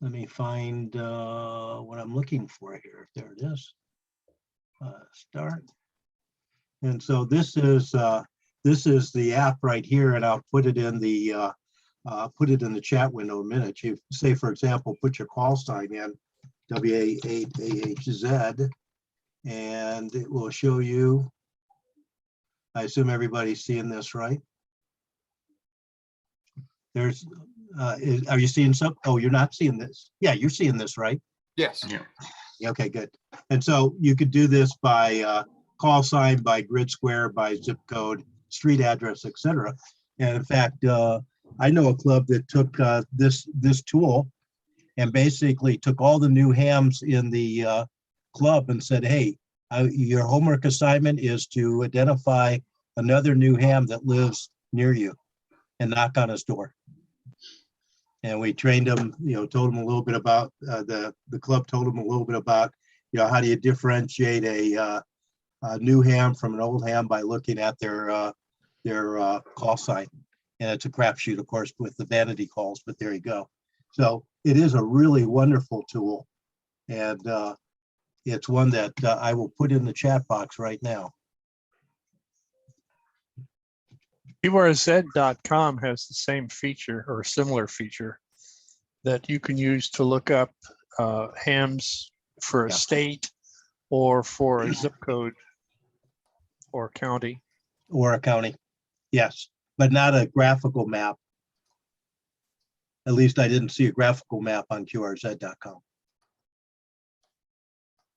me find what I'm looking for here. There it is. Start. And so this is the app right here, and I'll put it in the chat window in a minute. You say, for example, put your call sign in, WA8AHZ, and it will show you. I assume everybody's seeing this, right? There's, are you seeing some? Oh, you're not seeing this. Yeah, you're seeing this, right? Yes. Yeah. Okay, good. And so you could do this by call sign, by grid square, by zip code, street address, etc. And in fact, I know a club that took this tool and basically took all the new hams in the club and said, hey, your homework assignment is to identify another new ham that lives near you and knock on his door. And we trained them, told them a little bit about the club told them a little bit about, how do you differentiate a new ham from an old ham by looking at their call sign. And it's a crapshoot, of course, with the vanity calls, but there you go. So it is a really wonderful tool. And it's one that I will put in the chat box right now. QRZ.com has the same feature or similar feature that you can use to look up hams for a state or for a zip code or county. Or a county, yes, but not a graphical map. At least I didn't see a graphical map on QRZ.com.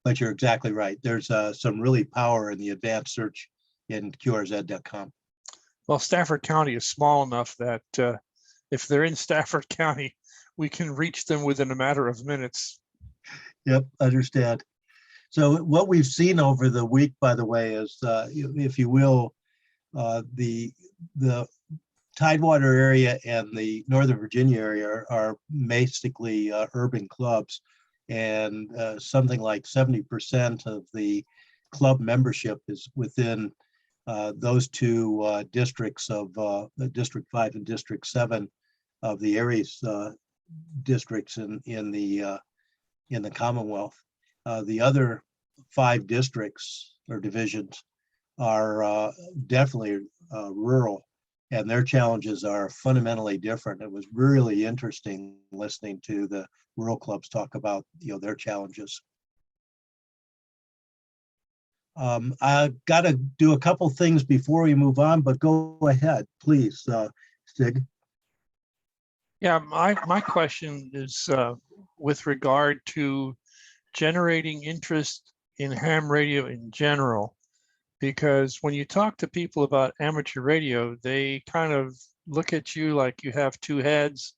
But you're exactly right. There's some really power in the advanced search in QRZ.com. Well, Stafford County is small enough that if they're in Stafford County, we can reach them within a matter of minutes. Yep, understand. So what we've seen over the week, by the way, is, if you will, the Tidewater area and the Northern Virginia area are basically urban clubs, and something like 70% of the club membership is within those two districts of District 5 and District 7 of the Aries districts in the Commonwealth. The other 5 districts or divisions are definitely rural, and their challenges are fundamentally different. It was really interesting listening to the rural clubs talk about their challenges. I've got to do a couple things before we move on, but go ahead, please, Stig. Yeah, my question is with regard to generating interest in ham radio in general, because when you talk to people about amateur radio, they kind of look at you like you have two heads,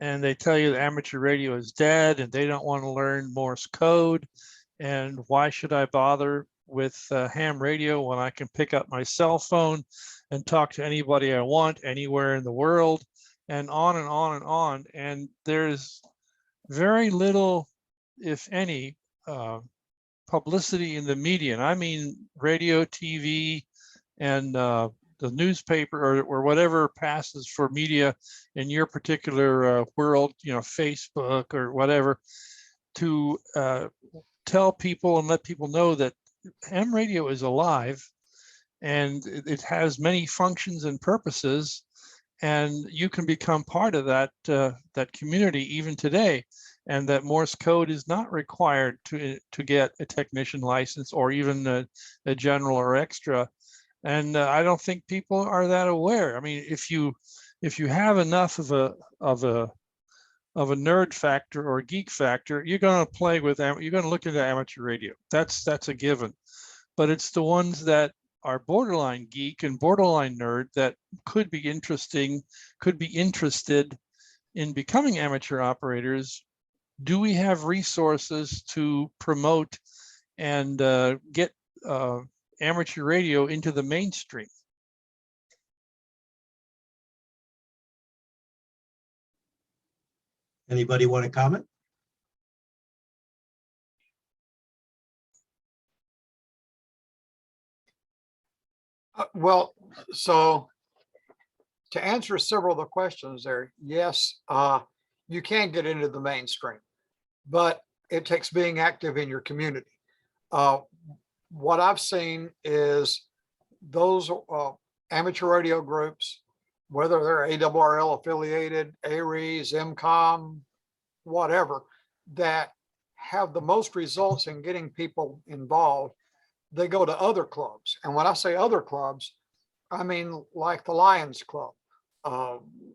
and they tell you that amateur radio is dead and they don't want to learn Morse code. And why should I bother with ham radio when I can pick up my cell phone and talk to anybody I want anywhere in the world, and on and on and on. And there's very little, if any, publicity in the media. And I mean radio, TV, and the newspaper or whatever passes for media in your particular world, Facebook or whatever, to tell people and let people know that ham radio is alive, and it has many functions and purposes, and you can become part of that that community even today. And that Morse code is not required to get a technician license or even a general or extra. And I don't think people are that aware. I mean, if you have enough of a nerd factor or geek factor, you're going to play with you're going to look into amateur radio. That's a given. But it's the ones that are borderline geek and borderline nerd that could be interested in becoming amateur operators. Do we have resources to promote and get amateur radio into the mainstream? Anybody want to comment? Well, so to answer several of the questions there, yes, you can get into the mainstream, but it takes being active in your community. What I've seen is those amateur radio groups, whether they're ARRL affiliated, ARES, MCOM, whatever, that have the most results in getting people involved, they go to other clubs. And when I say other clubs, I mean like the Lions Club,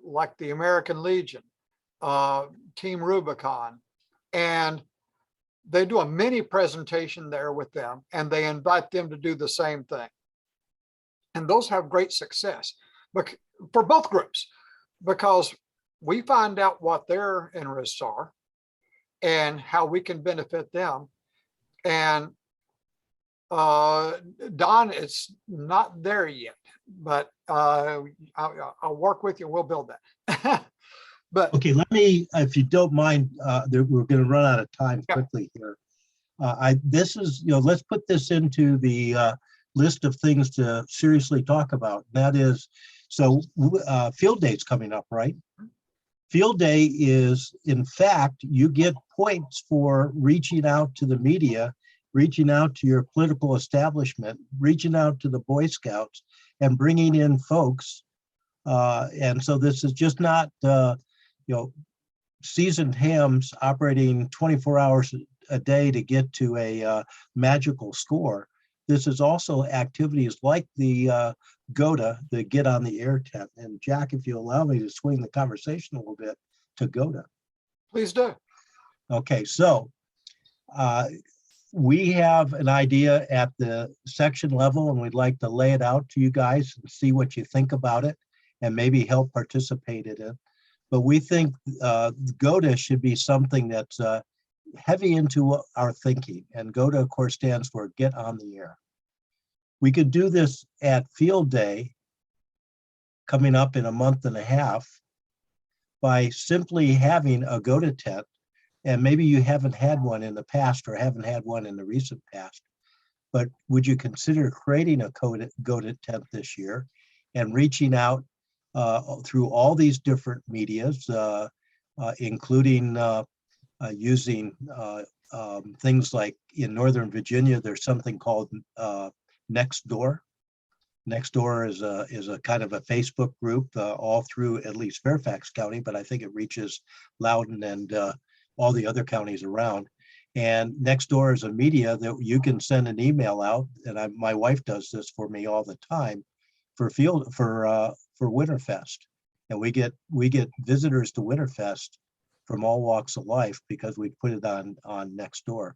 like the American Legion, Team Rubicon, and they do a mini presentation there with them, and they invite them to do the same thing. And those have great success for both groups, because we find out what their interests are and how we can benefit them. And Don, it's not there yet, but I'll work with you. We'll build that. But okay, let me, if you don't mind, we're going to run out of time quickly here. This is, let's put this into the list of things to seriously talk about. That is, so field day's coming up, right? Field day is, in fact, you get points for reaching out to the media, reaching out to your political establishment, reaching out to the Boy Scouts, and bringing in folks. And so this is just not, seasoned hams operating 24 hours a day to get to a magical score. This is also activities like the GOTA, the Get on the Air tent. And Jack, if you allow me to swing the conversation a little bit to GOTA. Please do. Okay, so we have an idea at the section level, and we'd like to lay it out to you guys and see what you think about it and maybe help participate in it. But we think GOTA should be something that's heavy into our thinking. And GOTA, of course, stands for Get on the Air. We could do this at Field Day coming up in a month and a half by simply having a GOTA tent. And maybe you haven't had one in the past or haven't had one in the recent past, but would you consider creating a GOTA tent this year and reaching out through all these different medias, including using things like in Northern Virginia, there's something called Nextdoor. Nextdoor is a kind of a Facebook group all through at least Fairfax County, but I think it reaches Loudoun and all the other counties around. And Nextdoor is a media that you can send an email out, and my wife does this for me all the time for Winterfest, and we get visitors to Winterfest from all walks of life because we put it on Nextdoor.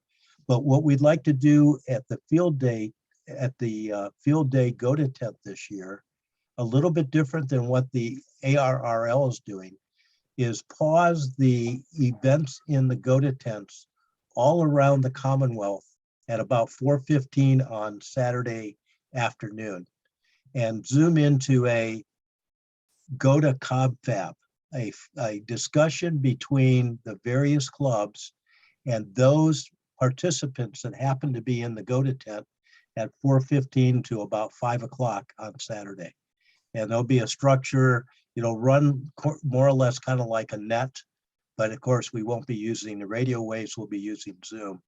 But what we'd like to do at the field day GOTA tent this year, a little bit different than what the ARRL is doing, is pause the events in the GOTA tents all around the Commonwealth at about 4:15 on Saturday afternoon and zoom into a GOTA confab, a discussion between the various clubs and those participants that happen to be in the GOTA tent at 4:15 to about 5 o'clock on Saturday. And there'll be a structure, run more or less kind of like a net, but of course we won't be using the radio waves, we'll be using Zoom.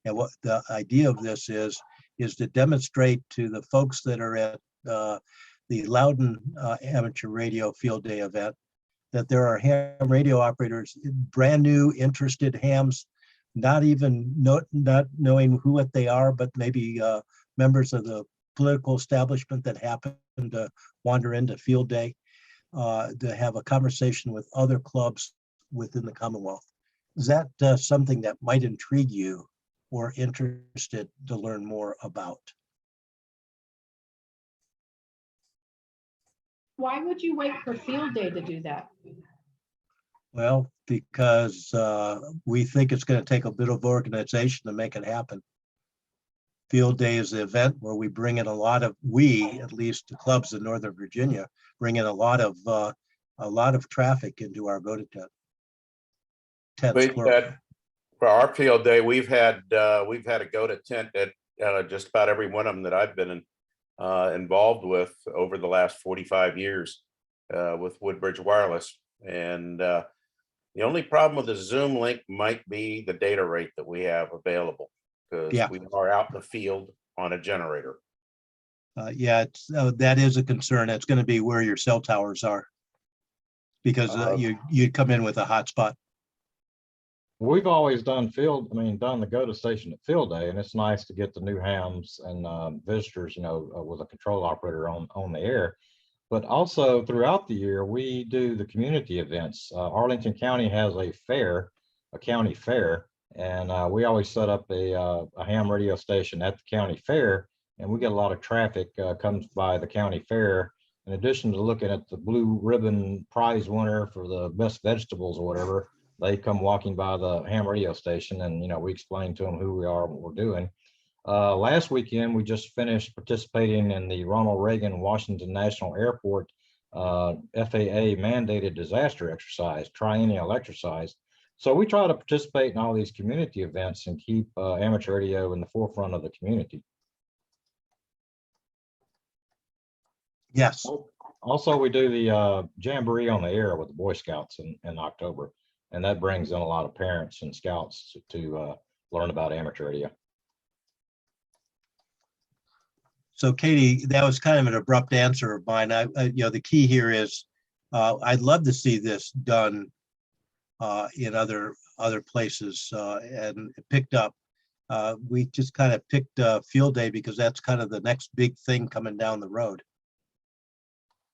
And what the idea of this is is to demonstrate to the folks that are at the Loudon Amateur Radio Field Day event that there are ham radio operators, brand new, interested hams, not even not knowing what they are, but maybe members of the political establishment that happen to wander into Field Day, to have a conversation with other clubs within the Commonwealth. Is that something that might intrigue you or interested to learn more about? Why would you wait for Field Day to do that? Well, because we think it's going to take a bit of organization to make it happen. Field Day is the event where we bring in a lot of, at least the clubs in Northern Virginia, bring in a lot of traffic into our go-to tents. We've had, for our field day, we've had a go-to tent at just about every one of them that I've been involved with over the last 45 years with Woodbridge Wireless. And the only problem with the Zoom link might be the data rate that we have available, because we are out in the field on a generator. Yeah, that is a concern. It's going to be where your cell towers are, because you'd come in with a hotspot. We've always done the go-to station at Field Day, and it's nice to get the new hams and visitors, with a control operator on the air. But also throughout the year, we do the community events. Arlington County has a county fair, and we always set up a ham radio station at the county fair, and we get a lot of traffic comes by the county fair. In addition to looking at the blue ribbon prize winner for the best vegetables or whatever, they come walking by the ham radio station, and we explain to them who we are and what we're doing. Last weekend, we just finished participating in the Ronald Reagan Washington National Airport FAA mandated disaster exercise, triennial exercise. So we try to participate in all these community events and keep amateur radio in the forefront of the community. Yes. Also, we do the Jamboree on the Air with the Boy Scouts in October, and that brings in a lot of parents and scouts to learn about amateur radio. So Katie, that was kind of an abrupt answer of mine. The key here is I'd love to see this done in other places and picked up. We just kind of picked Field Day because that's kind of the next big thing coming down the road.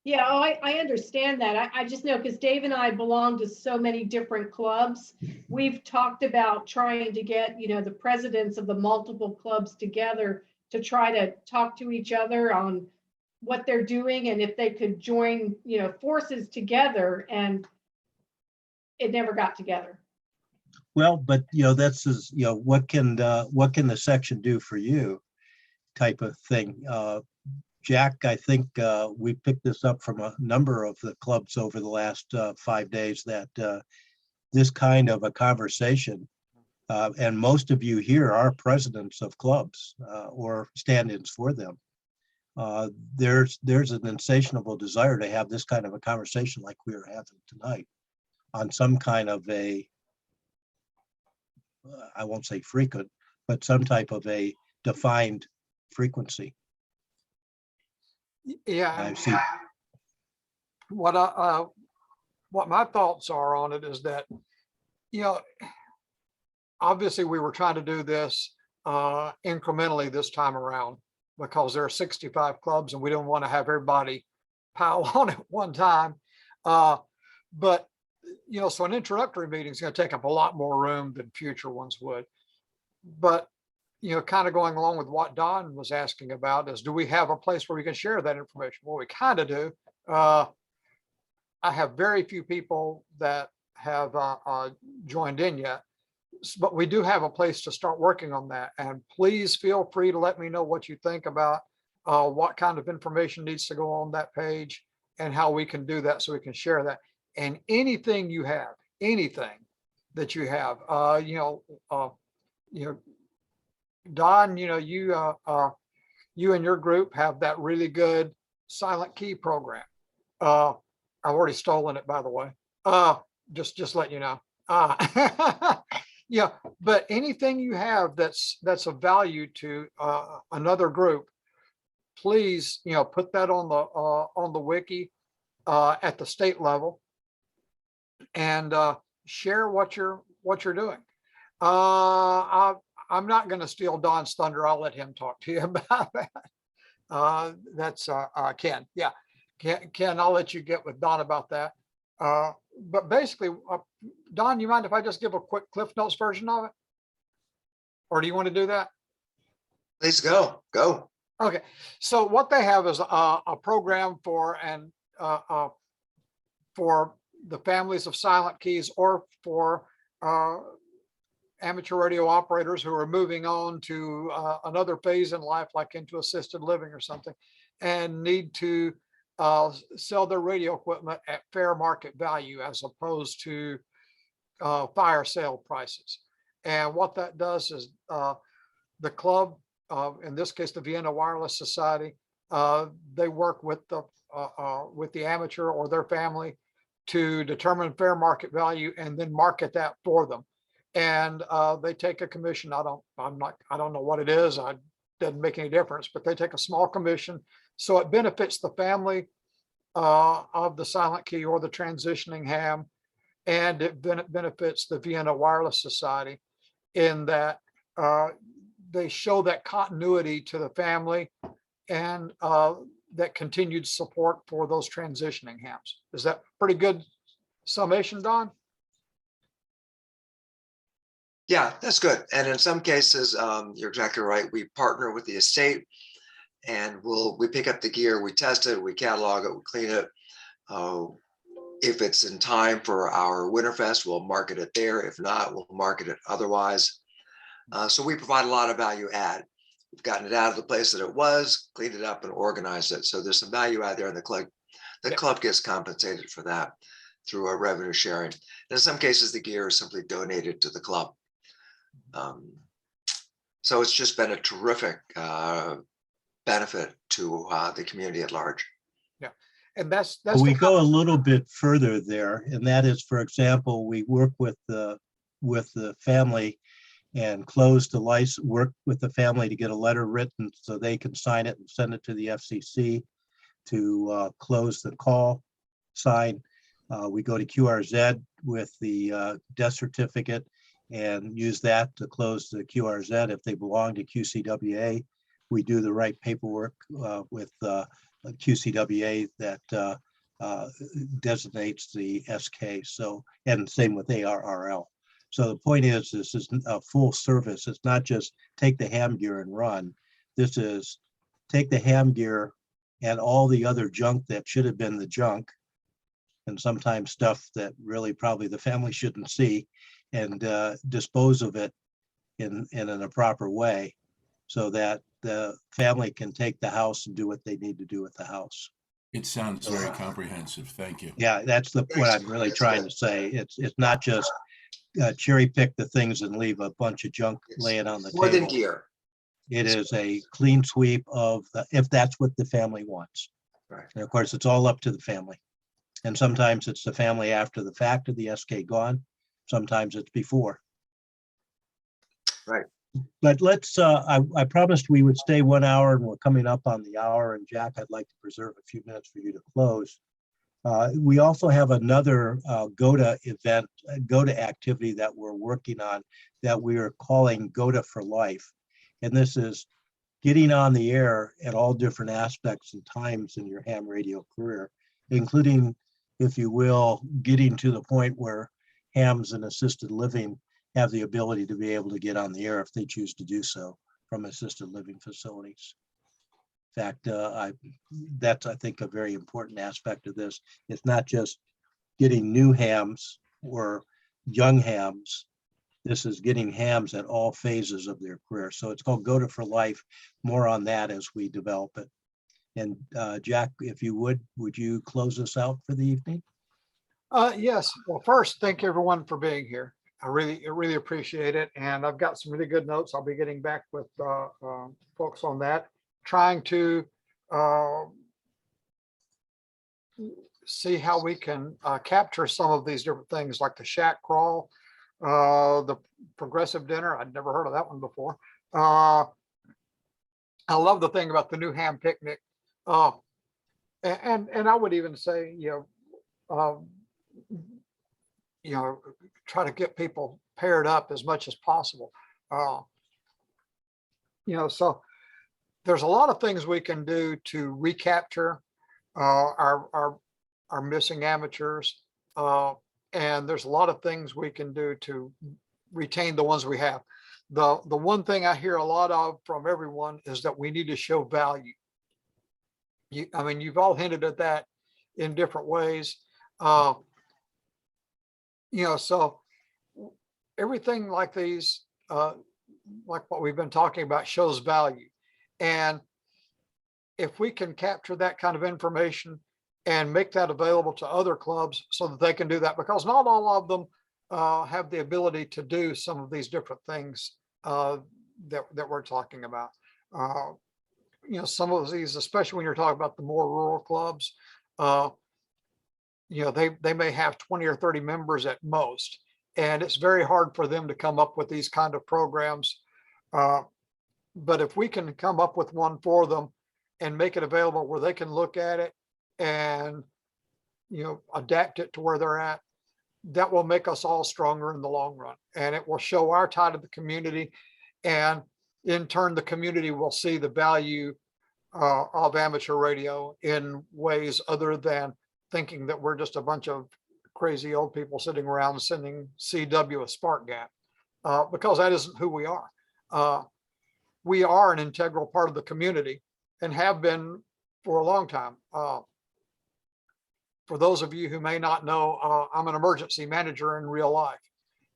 Yeah, I understand that. I just know because Dave and I belong to so many different clubs. We've talked about trying to get, the presidents of the multiple clubs together to try to talk to each other on what they're doing and if they could join, forces together, and it never got together. Well, but that's what can the section do for you type of thing. Jack, I think we picked this up from a number of the clubs over the last 5 days, that this kind of a conversation, and most of you here are presidents of clubs or stand-ins for them. There's an insatiable desire to have this kind of a conversation like we are having tonight on some kind of a, I won't say frequent, but some type of a defined frequency. Yeah. I see. What my thoughts are on it is that, obviously we were trying to do this incrementally this time around because there are 65 clubs and we don't want to have everybody pile on at one time. But, so an introductory meeting is going to take up a lot more room than future ones would. But, kind of going along with what Don was asking about is, do we have a place where we can share that information? Well, we kind of do. I have very few people that have joined in yet, but we do have a place to start working on that. And please feel free to let me know what you think about what kind of information needs to go on that page and how we can do that so we can share that. And anything that you have, Don, you and your group have that really good silent key program. I've already stolen it, by the way. Just let you know. Yeah, but anything you have that's of value to another group, please, put that on the wiki at the state level and share what you're doing. I'm not going to steal Don's thunder. I'll let him talk to you about that. That's Ken. Yeah, Ken, I'll let you get with Don about that. But basically, Don, you mind if I just give a quick Cliff Notes version of it? Or do you want to do that? Please go. Okay, so what they have is a program for the families of silent keys, or for amateur radio operators who are moving on to another phase in life, like into assisted living or something, and need to sell their radio equipment at fair market value as opposed to fire sale prices. And what that does is the club, in this case, the Vienna Wireless Society, they work with the amateur or their family to determine fair market value and then market that for them. And they take a commission. I don't know what it is. It doesn't make any difference, but they take a small commission. So it benefits the family of the silent key or the transitioning ham, and it benefits the Vienna Wireless Society in that they show that continuity to the family and that continued support for those transitioning hams. Is that pretty good summation, Don? Yeah, that's good. And in some cases, you're exactly right. We partner with the estate, and we pick up the gear, we test it, we catalog it, we clean it. If it's in time for our Winterfest, we'll market it there. If not, we'll market it otherwise. So we provide a lot of value add. We've gotten it out of the place that it was, cleaned it up and organized it. So there's some value add there, and the club gets compensated for that through our revenue sharing. And in some cases, the gear is simply donated to the club. So it's just been a terrific benefit to the community at large. Yeah, and that's we go a little bit further there, and that is, for example, we work with the family and close the license, work with the family to get a letter written so they can sign it and send it to the FCC to close the call sign. We go to QRZ with the death certificate and use that to close the QRZ. If they belong to QCWA, we do the right paperwork with QCWA that designates the SK. So, and same with ARRL. So the point is, this is a full service. It's not just take the ham gear and run. This is take the ham gear and all the other junk that should have been the junk, and sometimes stuff that really probably the family shouldn't see, and dispose of it in a proper way so that the family can take the house and do what they need to do with the house. It sounds very comprehensive. Thank you. Yeah, that's what I'm really trying to say. It's not just cherry pick the things and leave a bunch of junk laying on the More than table. gear. It is a clean sweep of if that's what the family wants. Right. And of course, it's all up to the family. And sometimes it's the family after the fact of the SK gone. Sometimes it's before. Right. But let's, I promised we would stay 1 hour, and we're coming up on the hour. And Jack, I'd like to preserve a few minutes for you to close. We also have another GOTA event, GOTA activity that we're working on that we are calling GOTA for Life. And this is getting on the air at all different aspects and times in your ham radio career, including, if you will, getting to the point where hams and assisted living have the ability to be able to get on the air if they choose to do so from assisted living facilities. In fact, that's, I think, a very important aspect of this. It's not just getting new hams or young hams. This is getting hams at all phases of their career. So it's called GOTA for Life. More on that as we develop it. And Jack, if you would you close us out for the evening? Yes. Well, first, thank you everyone for being here. I really appreciate it. And I've got some really good notes. I'll be getting back with folks on that, trying to see how we can capture some of these different things like the shack crawl, the progressive dinner. I'd never heard of that one before. I love the thing about the new ham picnic. And I would even say, try to get people paired up as much as possible. So there's a lot of things we can do to recapture our missing amateurs. And there's a lot of things we can do to retain the ones we have. The one thing I hear a lot of from everyone is that we need to show value. You've all hinted at that in different ways. So everything like these, like what we've been talking about, shows value. And if we can capture that kind of information and make that available to other clubs so that they can do that, because not all of them have the ability to do some of these different things that we're talking about. Some of these, especially when you're talking about the more rural clubs, they may have 20 or 30 members at most, and it's very hard for them to come up with these kind of programs. But if we can come up with one for them and make it available where they can look at it and adapt it to where they're at, that will make us all stronger in the long run, and it will show our tie to the community, and in turn the community will see the value of amateur radio in ways other than thinking that we're just a bunch of crazy old people sitting around sending CW a spark gap, because that isn't who we are. We are an integral part of the community and have been for a long time. For those of you who may not know, I'm an emergency manager in real life,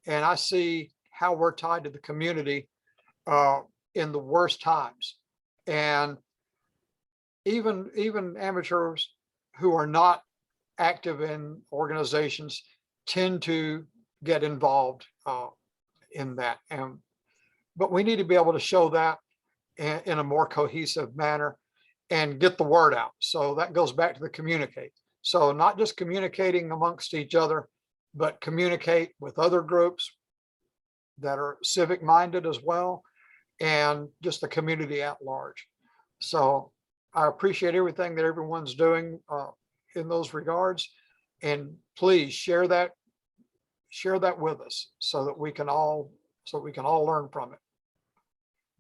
and I see how we're tied to the community in the worst times. And even amateurs who are not active in organizations tend to get involved in that. But we need to be able to show that in a more cohesive manner and get the word out. So that goes back to the communicate. So not just communicating amongst each other, but communicate with other groups that are civic minded as well, and just the community at large. So I appreciate everything that everyone's doing in those regards, and please share that with us so that we can all learn from it.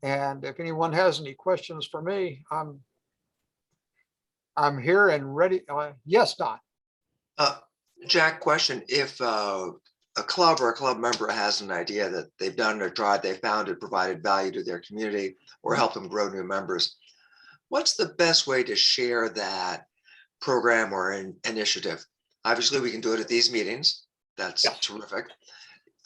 And if anyone has any questions for me, I'm here and ready. Yes, Don. Jack, question: if a club or a club member has an idea that they've done or tried, they found it provided value to their community or helped them grow new members, what's the best way to share that program or initiative? Obviously, we can do it at these meetings. That's terrific.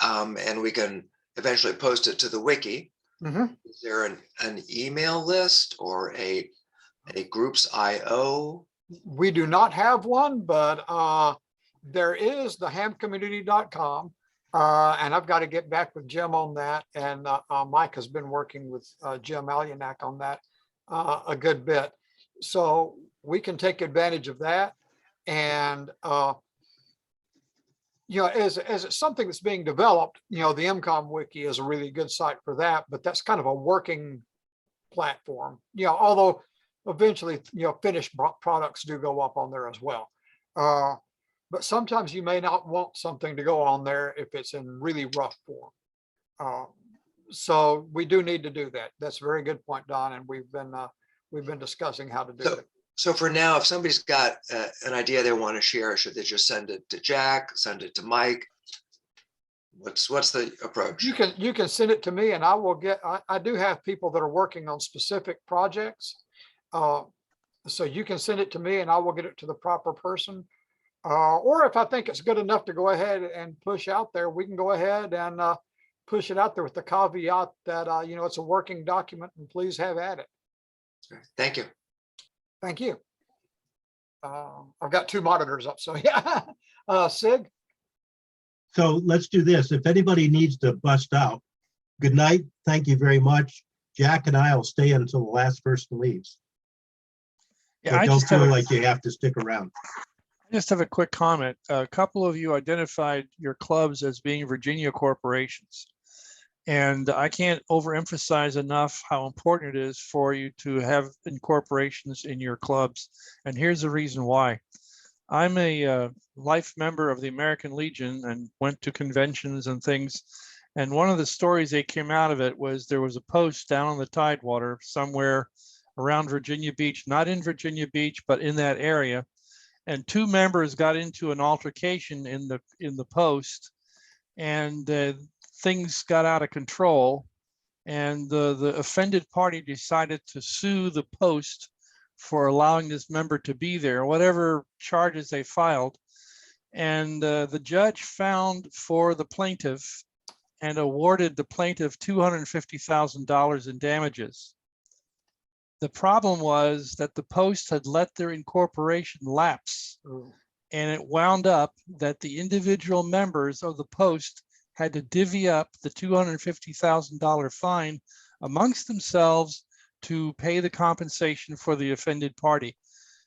And we can eventually post it to the wiki. Mm-hmm. Is there an email list or a groups IO? We do not have one, but there is the hamcommunity.com. And I've got to get back with Jim on that. And Mike has been working with Jim Alionak on that a good bit. So we can take advantage of that. And, as it's something that's being developed, the MCOM wiki is a really good site for that, but that's kind of a working platform, although eventually, finished products do go up on there as well. But sometimes you may not want something to go on there if it's in really rough form. So we do need to do that. That's a very good point, Don, and we've been discussing how to do it. So for now, if somebody's got an idea they want to share, should they just send it to Jack, send it to Mike? What's the approach? You can send it to me, and I will get. I do have people that are working on specific projects, so you can send it to me, and I will get it to the proper person. Or if I think it's good enough to go ahead and push out there, we can go ahead and push it out there with the caveat that it's a working document, and please have at it. Thank you. Thank you. I've got two monitors up, so yeah. Sig? So let's do this. If anybody needs to bust out, good night. Thank you very much. Jack and I will stay until the last person leaves. Yeah, So I don't just have feel a- like you have to stick around. I Just have a quick comment. A couple of you identified your clubs as being Virginia corporations. And I can't overemphasize enough how important it is for you to have incorporations in your clubs. And here's the reason why. I'm a life member of the American Legion and went to conventions and things. And one of the stories that came out of it was there was a post down on the Tidewater somewhere around Virginia Beach, not in Virginia Beach, but in that area. And two members got into an altercation in the post, and things got out of control. And the offended party decided to sue the post for allowing this member to be there, whatever charges they filed. And the judge found for the plaintiff and awarded the plaintiff $250,000 in damages. The problem was that the Post had let their incorporation lapse, and it wound up that the individual members of the Post had to divvy up the $250,000 fine amongst themselves to pay the compensation for the offended party.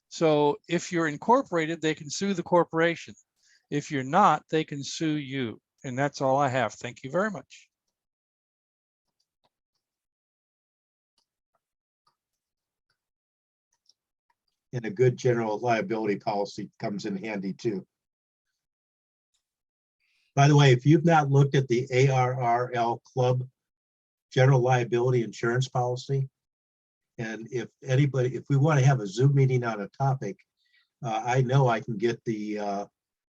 So if you're incorporated, they can sue the corporation. If you're not, they can sue you. And that's all I have. Thank you very much. And a good general liability policy comes in handy too. By the way, if you've not looked at the ARRL Club general liability insurance policy, and if we want to have a Zoom meeting on a topic, I know I can get the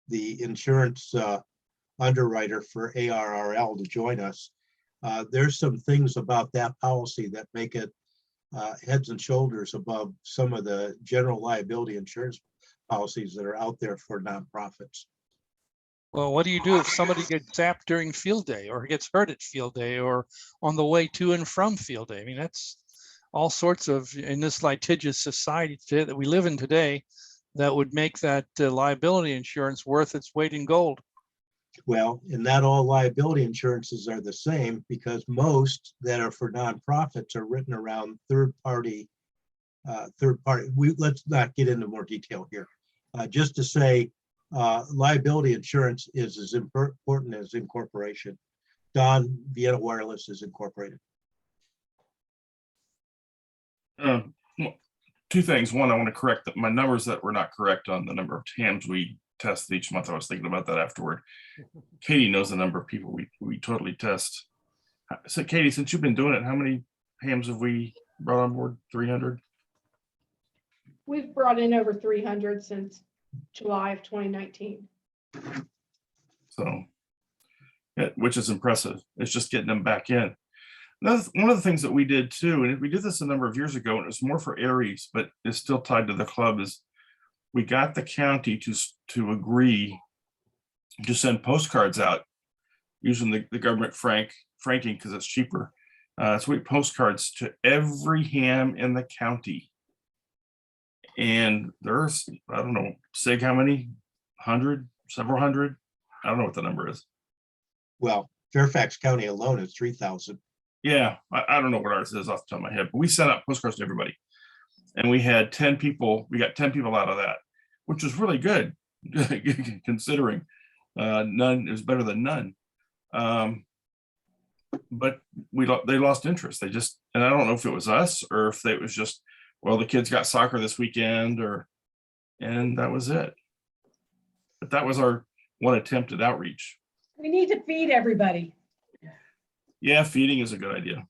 insurance underwriter for ARRL to join us. There's some things about that policy that make it heads and shoulders above some of the general liability insurance policies that are out there for nonprofits. Well, what do you do if somebody gets zapped during field day or gets hurt at field day or on the way to and from field day? I mean, that's all sorts of, in this litigious society today that we live in today, that would make that liability insurance worth its weight in gold. Well, and not all liability insurances are the same, because most that are for nonprofits are written around third party. Let's not get into more detail here. Just to say, liability insurance is as important as incorporation. Don, Vienna Wireless is incorporated. Two things. One, I want to correct that my numbers that were not correct on the number of hams we test each month. I was thinking about that afterward. Katie knows the number of people we totally test. So Katie, since you've been doing it, how many hams have we brought on board? 300? We've brought in over 300 since July of 2019. So, yeah, which is impressive. It's just getting them back in. One of the things that we did too, and we did this a number of years ago, and it was more for Aries, but it's still tied to the club, is we got the county to agree to send postcards out using the government franking because it's cheaper. So we postcards to every ham in the county. And there's, I don't know, Sig, how many? 100, several hundred? I don't know what the number is. Well, Fairfax County alone is 3,000. Yeah, I don't know what ours is off the top of my head, but we sent out postcards to everybody. And we had 10 people, we got 10 people out of that, which was really good, considering none is better than none. But they lost interest. They just, and I don't know if it was us or if it was just, well, the kids got soccer this weekend, and that was it. But that was our one attempt at outreach. We need to feed everybody. Yeah, feeding is a good idea.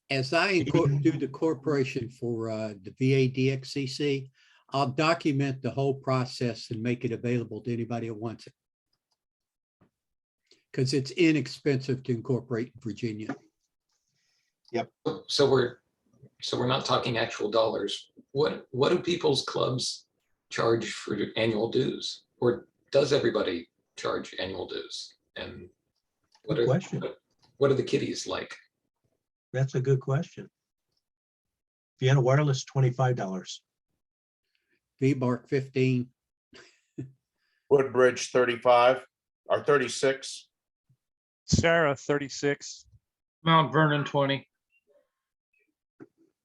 As I do the corporation for the VADXCC, I'll document the whole process and make it available to anybody who wants it. Because it's inexpensive to incorporate in Virginia. Yep. So we're not talking actual dollars. What do people's clubs charge for annual dues? Or does everybody charge annual dues? And what are the kiddies like? That's a good question. Vienna Wireless, $25. VBark 15. Woodbridge 35 or 36. Sarah 36. Mount Vernon 20.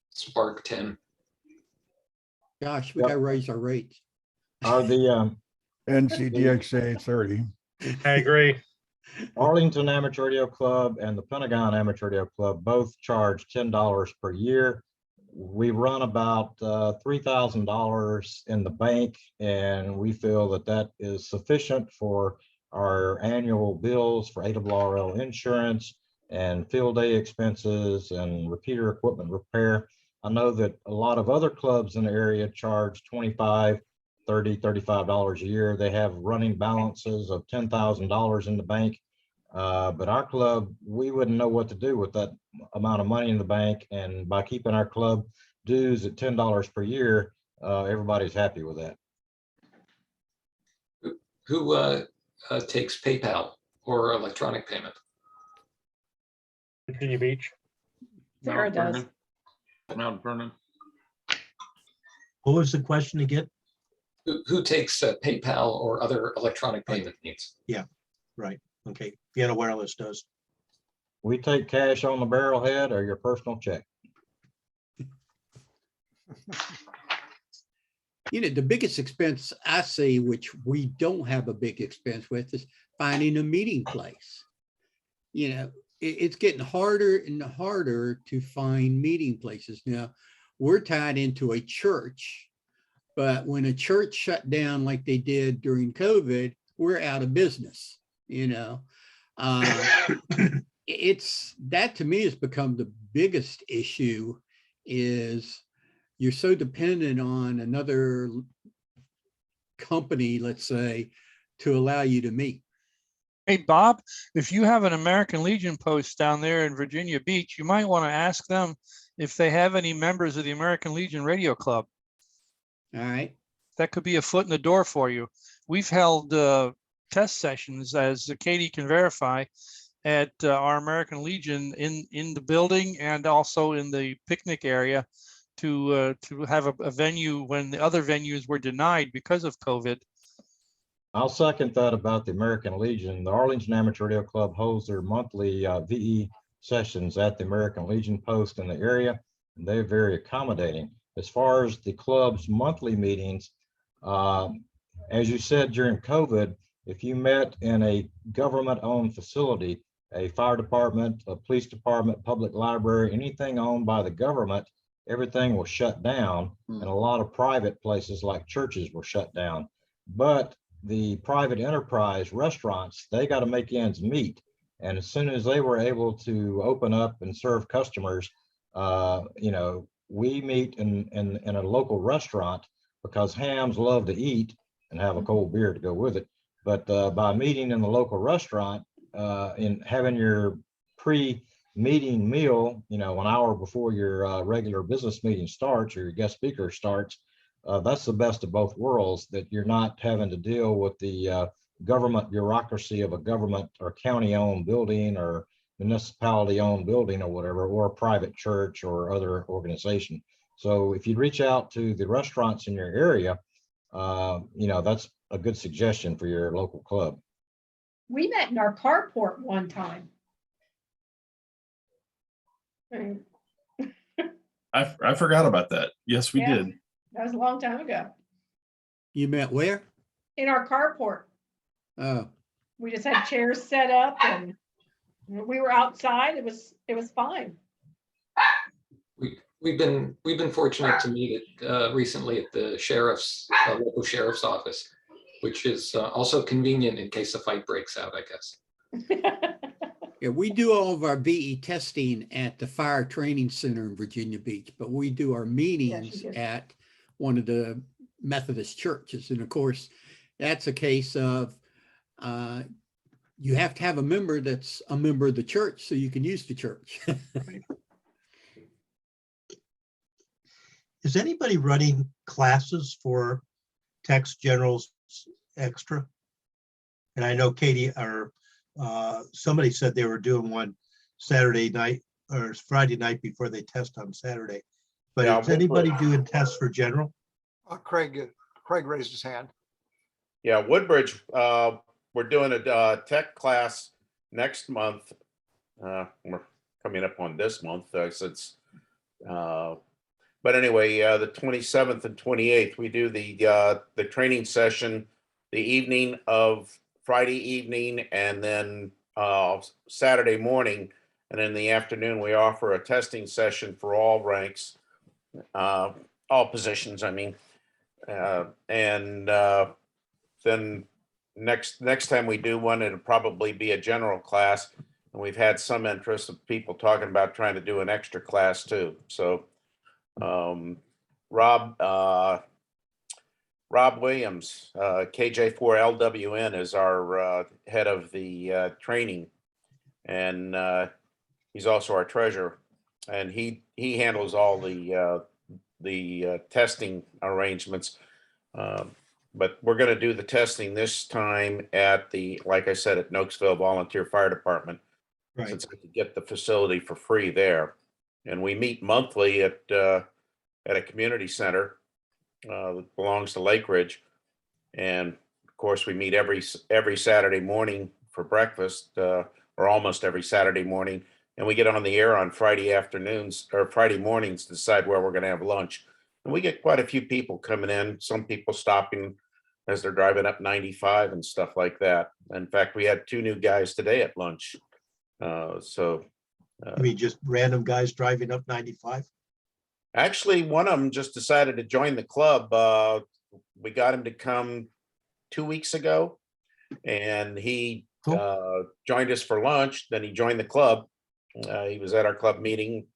Spark 10. Josh, we Yep. gotta raise our rates. Are the NCDXA 30. I agree. Arlington Amateur Radio Club and the Pentagon Amateur Radio Club both charge $10 per year. We run about $3,000 in the bank, and we feel that that is sufficient for our annual bills for ARRL insurance and field day expenses and repeater equipment repair. I know that a lot of other clubs in the area charge $25, $30, $35 a year. They have running balances of $10,000 in the bank. But our club, we wouldn't know what to do with that amount of money in the bank. And by keeping our club dues at $10 per year, everybody's happy with that. Who takes PayPal or electronic payment? Virginia Beach. Sarah Mount does. Vernon. Mount Vernon. What was the question again? Who takes PayPal or other electronic payment means? Right, okay, Vienna Wireless does. We take cash on the barrelhead or your personal check. You know, the biggest expense I see, which we don't have a big expense with, is finding a meeting place. You know, it's getting harder and harder to find meeting places. Now, we're tied into a church, but when a church shut down like they did during COVID, we're out of business, you know. It's that to me has become the biggest issue is you're so dependent on another company, let's say, to allow you to meet. Hey, Bob, if you have an American Legion post down there in Virginia Beach, you might want to ask them if they have any members of the American Legion Radio Club. All right. That could be a foot in the door for you. We've held test sessions, as Katie can verify, at our American Legion in the building and also in the picnic area to have a venue when the other venues were denied because of COVID. I'll second that about the American Legion. The Arlington Amateur Radio Club holds their monthly VE sessions at the American Legion post in the area, and they're very accommodating. As far as the club's monthly meetings, as you said during COVID, if you met in a government-owned facility, a fire department, a police department, public library, anything owned by the government, everything was shut down, and a lot of private places like churches were shut down. But the private enterprise restaurants, they got to make ends meet. And as soon as they were able to open up and serve customers, you know, we meet in a local restaurant because hams love to eat and have a cold beer to go with it. But by meeting in the local restaurant and having your pre-meeting meal, you know, an hour before your regular business meeting starts or your guest speaker starts, that's the best of both worlds, that you're not having to deal with the government bureaucracy of a government or county-owned building or municipality-owned building or whatever, or a private church or other organization. So if you reach out to the restaurants in your area, you know, that's a good suggestion for your local club. We met in our carport one time. I forgot about that. Yes, we Yeah. did. That was a long time ago. You met where? In our carport. Oh, We just had chairs set up and we were outside. It was fine. We've been fortunate to meet recently at the sheriff's local sheriff's office, which is also convenient in case a fight breaks out, I guess. yeah, we do all of our VE testing at the Fire Training Center in Virginia Beach, but we do our meetings did. at one of the Methodist churches. And of course, that's a case of you have to have a member that's a member of the church so you can use the church. Is anybody running classes for Text Generals Extra? And I know Katie or somebody said they were doing one Saturday night or Friday night before they test on Saturday. But Yeah, is anybody doing tests for general? Craig raised his hand. Yeah, Woodbridge, we're doing a tech class next month. We're coming up on this month since But anyway, the 27th and 28th, we do the training session the evening of Friday evening, and then Saturday morning. And in the afternoon, we offer a testing session for all ranks, all positions, I mean. Then next time we do one, it'll probably be a general class. And we've had some interest of people talking about trying to do an extra class too. So Rob Williams, KJ4LWN, is our head of the training, and he's also our treasurer, and he handles all the testing arrangements. But we're going to do the testing this time at like I said, at Nokesville Volunteer Fire Department, Right. since I could get the facility for free there, and we meet monthly at a community center that belongs to Lake Ridge. And of course, we meet every Saturday morning for breakfast, or almost every Saturday morning. And we get on the air on Friday afternoons or Friday mornings to decide where we're going to have lunch. And we get quite a few people coming in, some people stopping as they're driving up 95 and stuff like that. In fact, we had 2 new guys today at lunch. You mean just random guys driving up 95? Actually, one of them just decided to join the club. We got him to come 2 weeks ago, and he joined us for lunch. Then he joined the club. He was at our club meeting,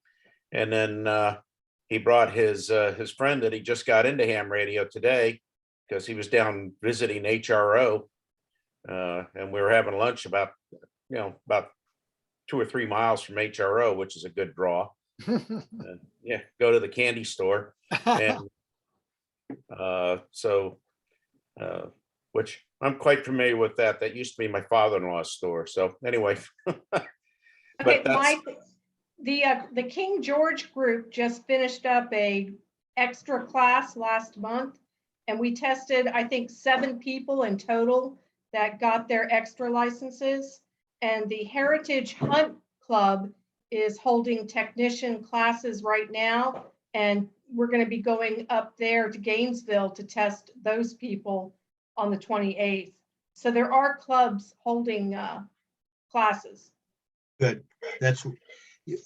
and then he brought his friend that he just got into ham radio today, because he was down visiting HRO, and we were having lunch about 2 or 3 miles from HRO, which is a good draw. Yeah, go to the candy store, and which I'm quite familiar with that. That used to be my father-in-law's store. So anyway, Okay, Mike, the King George group just finished up a extra class last month, and we tested, I think, 7 people in total that got their extra licenses. And the Heritage Hunt Club is holding technician classes right now, and we're going to be going up there to Gainesville to test those people on the 28th. So there are clubs holding classes. Good.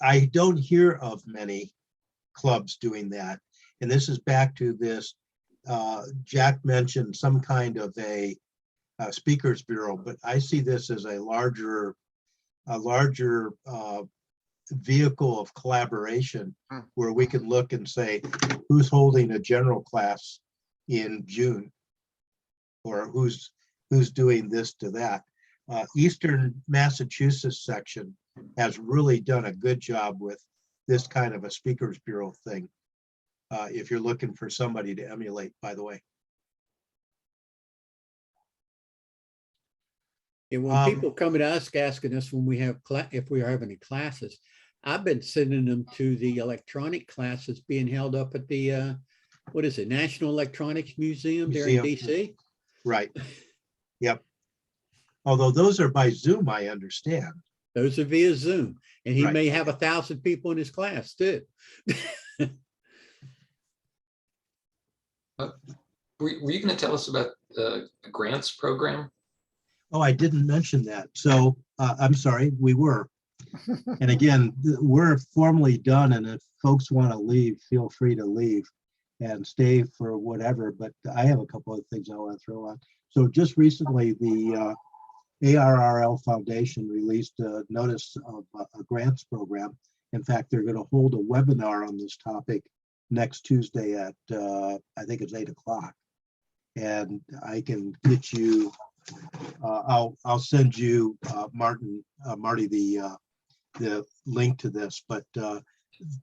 I don't hear of many clubs doing that. And this is back to this, Jack mentioned some kind of a speakers bureau, but I see this as a larger vehicle of collaboration where we can look and say, who's holding a general class in June, or who's doing this to that. Eastern Massachusetts section has really done a good job with this kind of a speakers bureau thing. If you're looking for somebody to emulate, by the way. And when people come to us asking us when we have if we are having any classes, I've been sending them to the electronic classes being held up at the what is it, National Electronics Museum there in DC. Right. Yep. Although those are by Zoom, I understand. Those are via Zoom, and he Right. may have 1,000 people in his class too. Were you going to tell us about the grants program? Oh, I didn't mention that. So I'm sorry, we were. And again, we're formally done. And if folks want to leave, feel free to leave and stay for whatever. But I have a couple of things I want to throw on. So just recently, the ARRL Foundation released a notice of a grants program. In fact, they're going to hold a webinar on this topic next Tuesday at, I think it's 8 o'clock. And I can get you, I'll send you, Marty, the link to this, but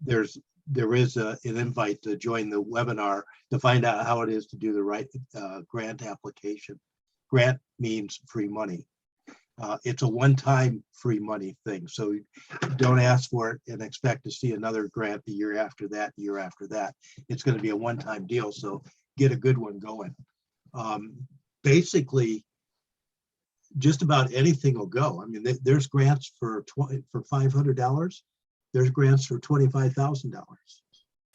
there is an invite to join the webinar to find out how it is to do the right grant application. Grant means free money. It's a one-time free money thing. So don't ask for it and expect to see another grant the year after that, year after that. It's going to be a one-time deal. So get a good one going. Basically, just about anything will go. I mean, there's grants for $500. There's grants for $25,000.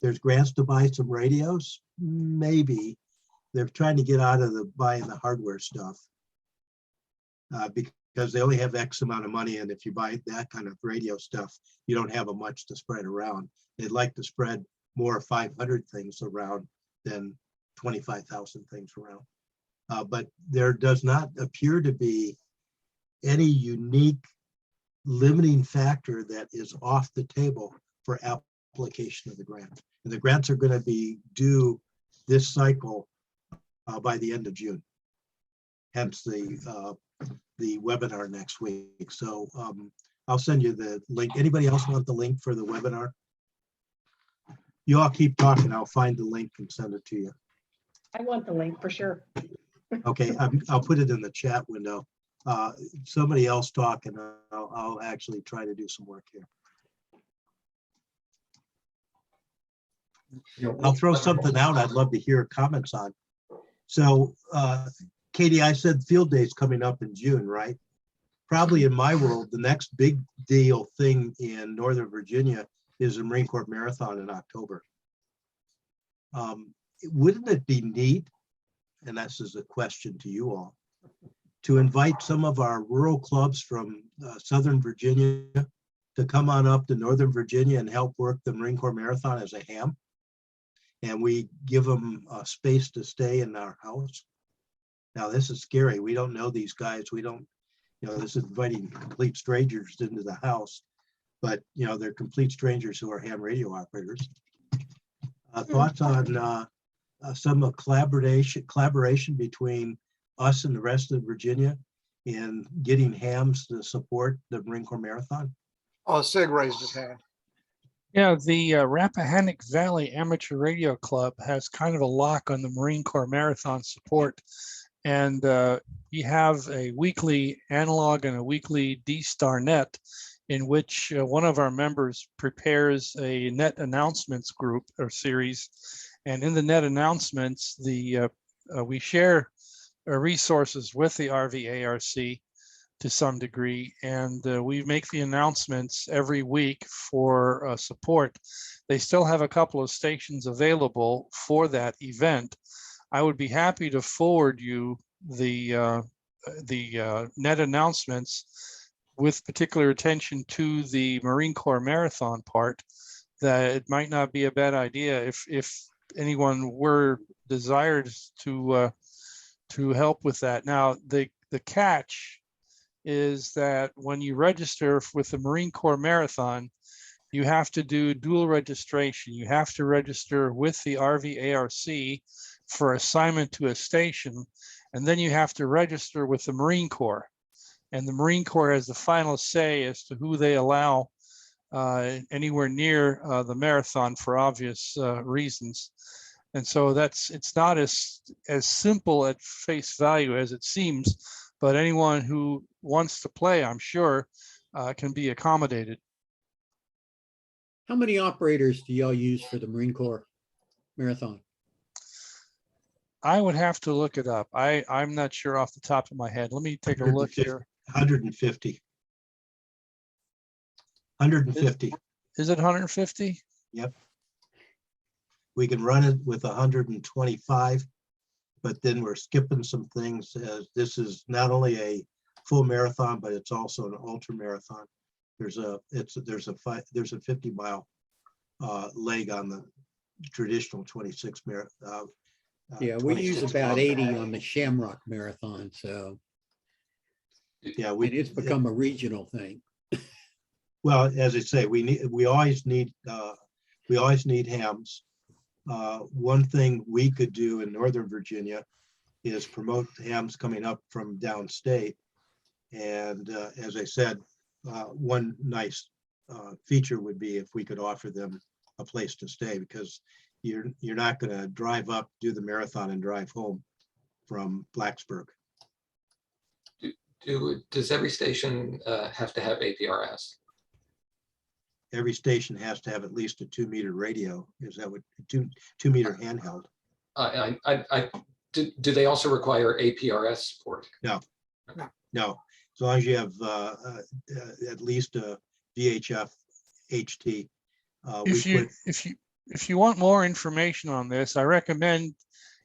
There's grants to buy some radios, maybe. They're trying to get out of the buying the hardware stuff. Because they only have X amount of money, and if you buy that kind of radio stuff, you don't have a much to spread around. They'd like to spread more 500 things around than 25,000 things around. But there does not appear to be any unique limiting factor that is off the table for application of the grant. And the grants are going to be due this cycle by the end of June. Hence the webinar next week. So I'll send you the link. Anybody else want the link for the webinar? You all keep talking. I'll find the link and send it to you. I want the link for sure. Okay, I'll put it in the chat window. Somebody else talk, and I'll actually try to do some work here. I'll throw something out I'd love to hear comments on. So Katie, I said field day's coming up in June, right? Probably in my world, the next big deal thing in Northern Virginia is the Marine Corps Marathon in October. Wouldn't it be neat, and this is a question to you all, to invite some of our rural clubs from Southern Virginia to come on up to Northern Virginia and help work the Marine Corps Marathon as a ham? And we give them a space to stay in our house. Now, this is scary. We don't know these guys. We don't, this is inviting complete strangers into the house, but they're complete strangers who are ham radio operators. Thoughts on some collaboration between us and the rest of Virginia in getting hams to support the Marine Corps Marathon? Oh, Sig raised his hand. Yeah, the Rappahannock Valley Amateur Radio Club has kind of a lock on the Marine Corps Marathon support. And we have a weekly analog and a weekly D-Star net in which one of our members prepares a net announcements group or series. And in the net announcements, we share resources with the RVARC to some degree, and we make the announcements every week for support. They still have a couple of stations available for that event. I would be happy to forward you the net announcements with particular attention to the Marine Corps Marathon part. That it might not be a bad idea if anyone were desired to help with that. Now, the catch is that when you register with the Marine Corps Marathon, you have to do dual registration. You have to register with the RVARC for assignment to a station, and then you have to register with the Marine Corps. And the Marine Corps has the final say as to who they allow anywhere near the marathon for obvious reasons. And so it's not as simple at face value as it seems, but anyone who wants to play, I'm sure, can be accommodated. How many operators do y'all use for the Marine Corps Marathon? I would have to look it up. I'm not sure off the top of my head. Let me take a look here. 150. 150. Is it 150? Yep. We can run it with 125, but then we're skipping some things, as this is not only a full marathon, but it's also an ultra marathon. There's a 50-mile leg on the traditional 26 marathon. Yeah, we use about 80 on the Shamrock Marathon, so yeah, it's become a regional thing. Well, as I say, we always need hams. One thing we could do in Northern Virginia is promote hams coming up from downstate. And as I said, one nice feature would be if we could offer them a place to stay, because you're not going to drive up, do the marathon, and drive home from Blacksburg. Does every station have to have APRS? Every station has to have at least a 2-meter radio. Is that what 2-meter handheld? Do they also require APRS support? No. As long as you have at least a VHF HT. if you want more information on this, I recommend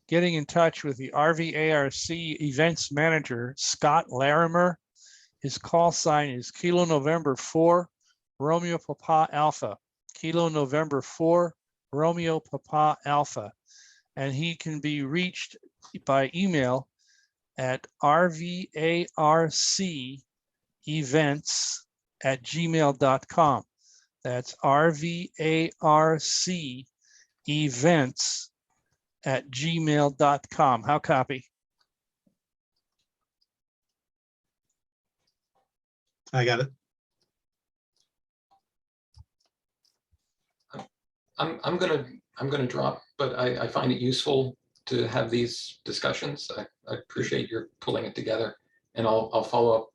getting in touch with the RVARC events manager, Scott Larimer. His call sign is Kilo November 4, Romeo Papa Alpha, Kilo November 4, Romeo Papa Alpha. And he can be reached by email at rvarcevents@gmail.com. That's rvarcevents@gmail.com. How copy? I got it. I'm gonna drop, but I find it useful to have these discussions. I appreciate your pulling it together, and I'll follow up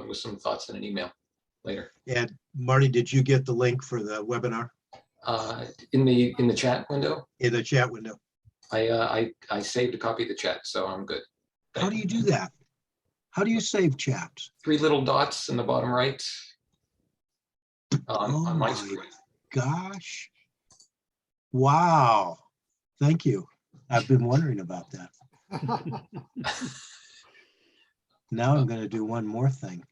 with some thoughts in an email later. And Marty, did you get the link for the webinar In the chat window, in the chat window? I saved a copy of the chat, so I'm good. How do you do that? How do you save chats? 3 little dots in the bottom right on my my screen. gosh. Wow. Thank you. I've been wondering about that. Now I'm going to do one more thing.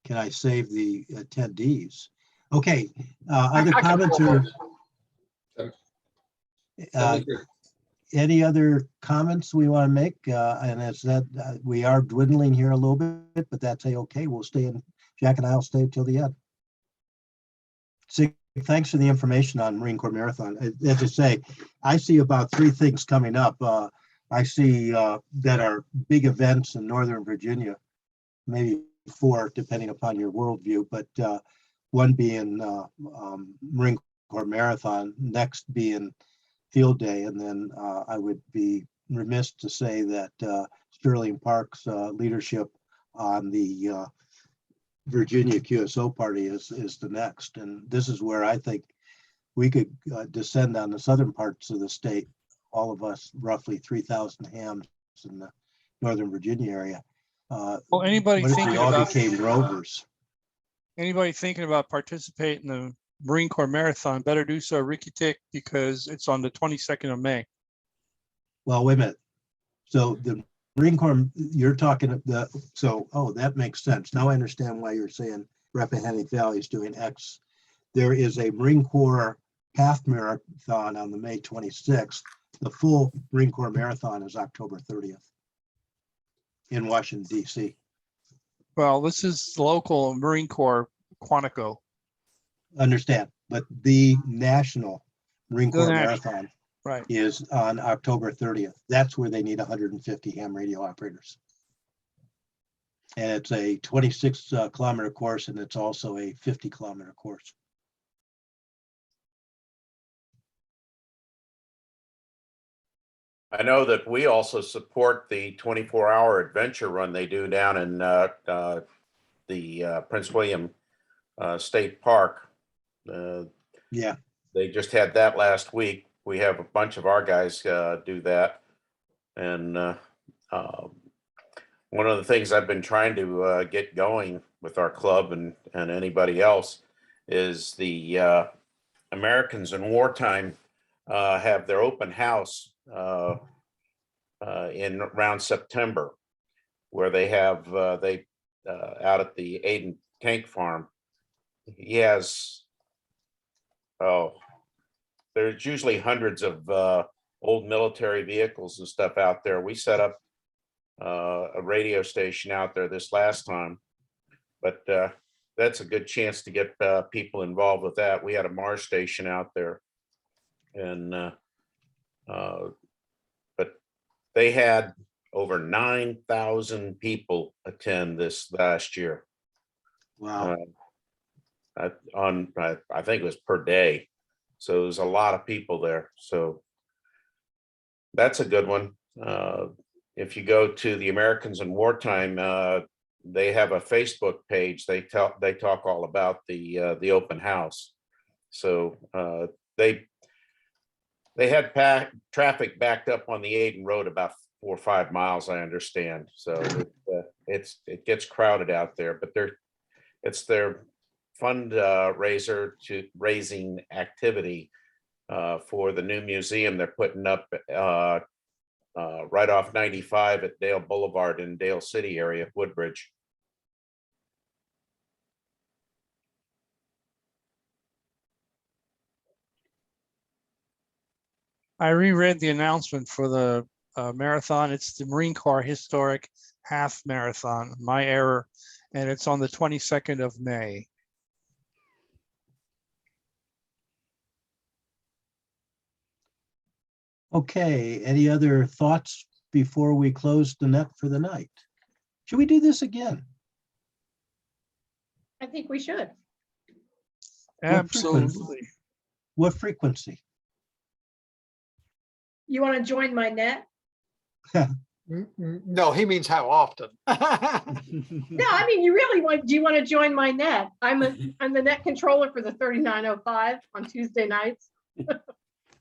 Can I save the attendees? Okay. Other I can comments pull or Totally good. any other comments we want to make? And as that we are dwindling here a little bit, but that's okay. We'll stay in. Jack and I will stay until the end. So thanks for the information on Marine Corps Marathon. As I say, I see about 3 things coming up. I see that are big events in Northern Virginia, maybe 4, depending upon your worldview, but one being Marine Corps Marathon, next being Field Day, and then I would be remiss to say that Sterling Park's leadership on the Virginia QSO party is the next. And this is where I think we could descend on the southern parts of the state, all of us, roughly 3,000 hams in the Northern Virginia area. Well, anybody what if we thinking all about became rovers? Anybody thinking about participating in the Marine Corps Marathon better do so ricky-tick, because it's on the 22nd of May. Well, wait a minute. So the Marine Corps, you're talking oh, that makes sense. Now I understand why you're saying Rappahannock Valley is doing X. There is a Marine Corps half marathon on the May 26th. The full Marine Corps Marathon is October 30th in Washington, D.C. Well, this is local Marine Corps Quantico. Understand, but the national Marine The Corps national, Marathon right, is on October 30th. That's where they need 150 ham radio operators. And it's a 26 kilometer course, and it's also a 50 kilometer course. I know that we also support the 24-hour adventure run they do down in the Prince William State Park. Yeah. They just had that last week. We have a bunch of our guys do that. And one of the things I've been trying to get going with our club and anybody else is the Americans in Wartime have their open house in around September, where they have out at the Aiden Tank Farm. He has, there's usually hundreds of old military vehicles and stuff out there. We set up a radio station out there this last time, but that's a good chance to get people involved with that. We had a Mars station out there, and but they had over 9,000 people attend this last year. Wow. I think it was per day. So there's a lot of people there. So that's a good one. If you go to the Americans in Wartime, they have a Facebook page. They talk all about the open house. So they had traffic backed up on the Aiden Road about 4 or 5 miles, I understand. So it gets crowded out there, but it's their fundraiser to raising activity for the new museum they're putting up right off 95 at Dale Boulevard in Dale City area of Woodbridge. I reread the announcement for the marathon. It's the Marine Corps Historic Half Marathon, my error, and it's on the 22nd of May. Okay, any other thoughts before we close the net for the night? Should we do this again? I think we should. Absolutely. What frequency? You want to join my net? No, he means how often. No, I mean, do you want to join my net? I'm the net controller for the 3905 on Tuesday nights.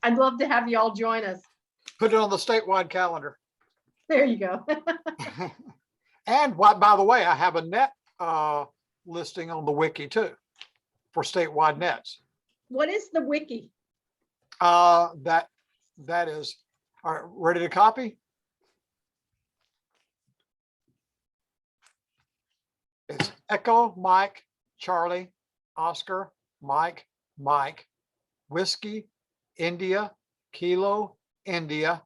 I'd love to have you all join us. Put it on the statewide calendar. There you go. And by the way, I have a net listing on the wiki too for statewide nets. What is the wiki? That is, all right, ready to copy? It's Echo, Mike, Charlie, Oscar, Mike, Whiskey, India, Kilo, India,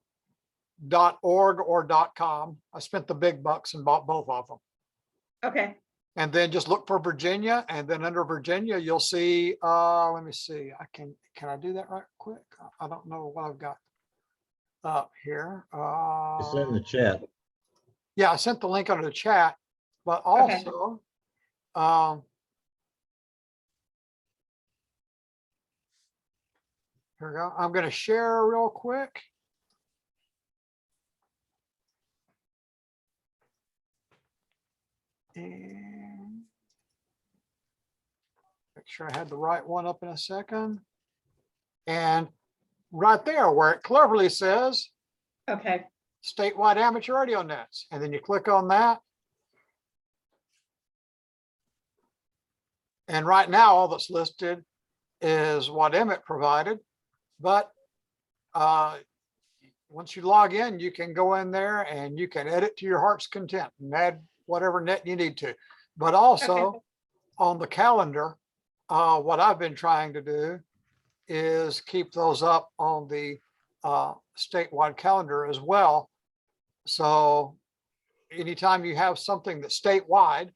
.org or .com. I spent the big bucks and bought both of them. Okay. And then just look for Virginia, and then under Virginia, you'll see, let me see, can I do that right quick? I don't know what I've got up here. It's in the chat. Yeah, I sent the link under the chat, but also, here we go. I'm going to share real quick. And make sure I had the right one up in a second. And right there where it cleverly says, okay, statewide amateur radio nets. And then you click on that. And right now, all that's listed is what Emmett provided. But once you log in, you can go in there and you can edit to your heart's content and add whatever net you need to. But also on the calendar, what I've been trying to do is keep those up on the statewide calendar as well. So anytime you have something that's statewide,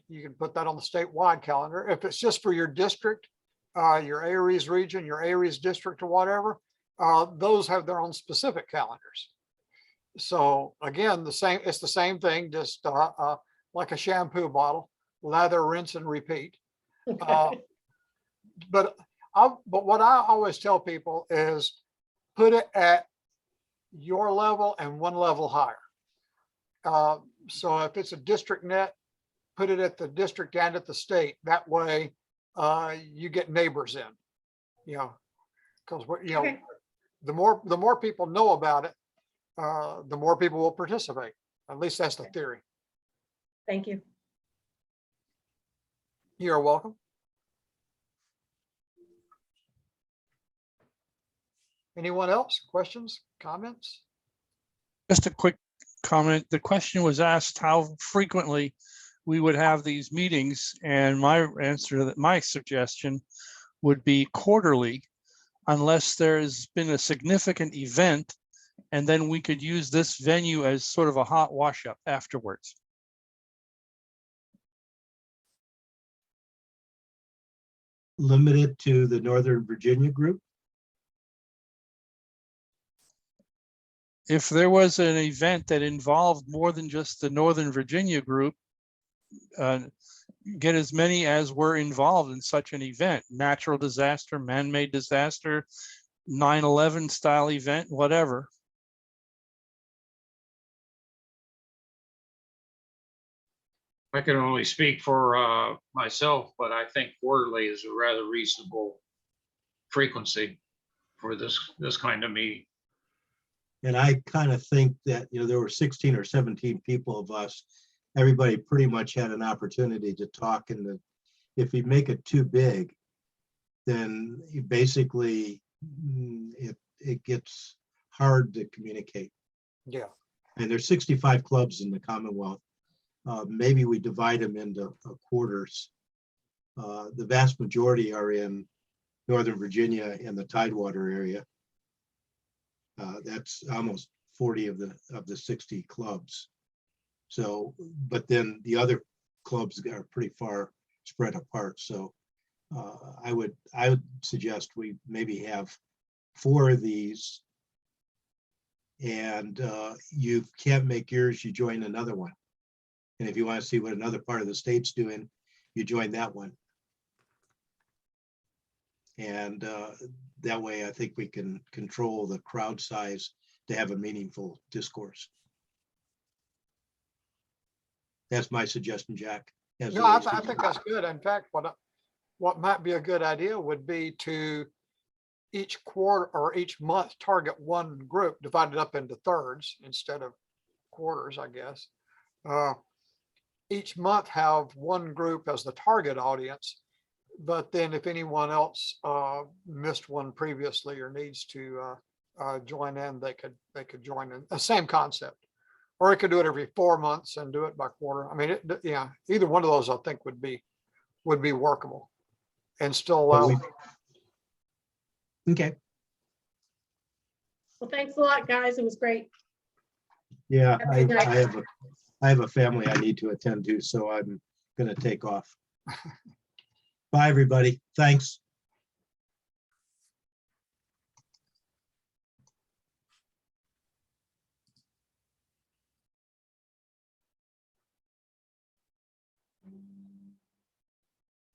you can put that on the statewide calendar. If it's just for your district, your ARRL's region, your ARRL's district or whatever, those have their own specific calendars. So again, it's the same thing, just like a shampoo bottle, lather, rinse, and repeat. But what I always tell people is put it at your level and one level higher. So if it's a district net, put it at the district and at the state. That way you get neighbors in, because the more people know about it, the more people will participate. At least that's the theory. Thank you. You're welcome. Anyone else? Questions, comments? Just a quick comment. The question was asked how frequently we would have these meetings, and my answer to that, my suggestion would be quarterly, unless there's been a significant event, and then we could use this venue as sort of a hot wash up afterwards. Limited to the Northern Virginia group? If there was an event that involved more than just the Northern Virginia group, get as many as were involved in such an event: natural disaster, man-made disaster, 9/11 style event, whatever. I can only speak for myself, but I think quarterly is a rather reasonable frequency for this kind of meeting. And I kind of think that, there were 16 or 17 people of us. Everybody pretty much had an opportunity to talk. And if you make it too big, then you basically it gets hard to communicate. Yeah. And there's 65 clubs in the Commonwealth. Maybe we divide them into quarters. The vast majority are in Northern Virginia and the Tidewater area. That's almost 40 of the 60 clubs. So, but then the other clubs are pretty far spread apart. So I would suggest we maybe have 4 of these, and you can't make yours, you join another one. And if you want to see what another part of the state's doing, you join that one. And that way, I think we can control the crowd size to have a meaningful discourse. That's my suggestion, Jack. as No, the I think that's good. In fact, what might be a good idea would be to each quarter or each month target one group, divided up into thirds instead of quarters, I guess. Each month have one group as the target audience, but then if anyone else missed one previously or needs to join in, they could join in. The same concept. Or it could do it every 4 months and do it by quarter. I mean, yeah, either one of those I think would be workable and still allow. Okay. Well, thanks a lot, guys. It was great. Yeah, Have a good night. I have a family I need to attend to, so I'm gonna take off. Bye, everybody. Thanks.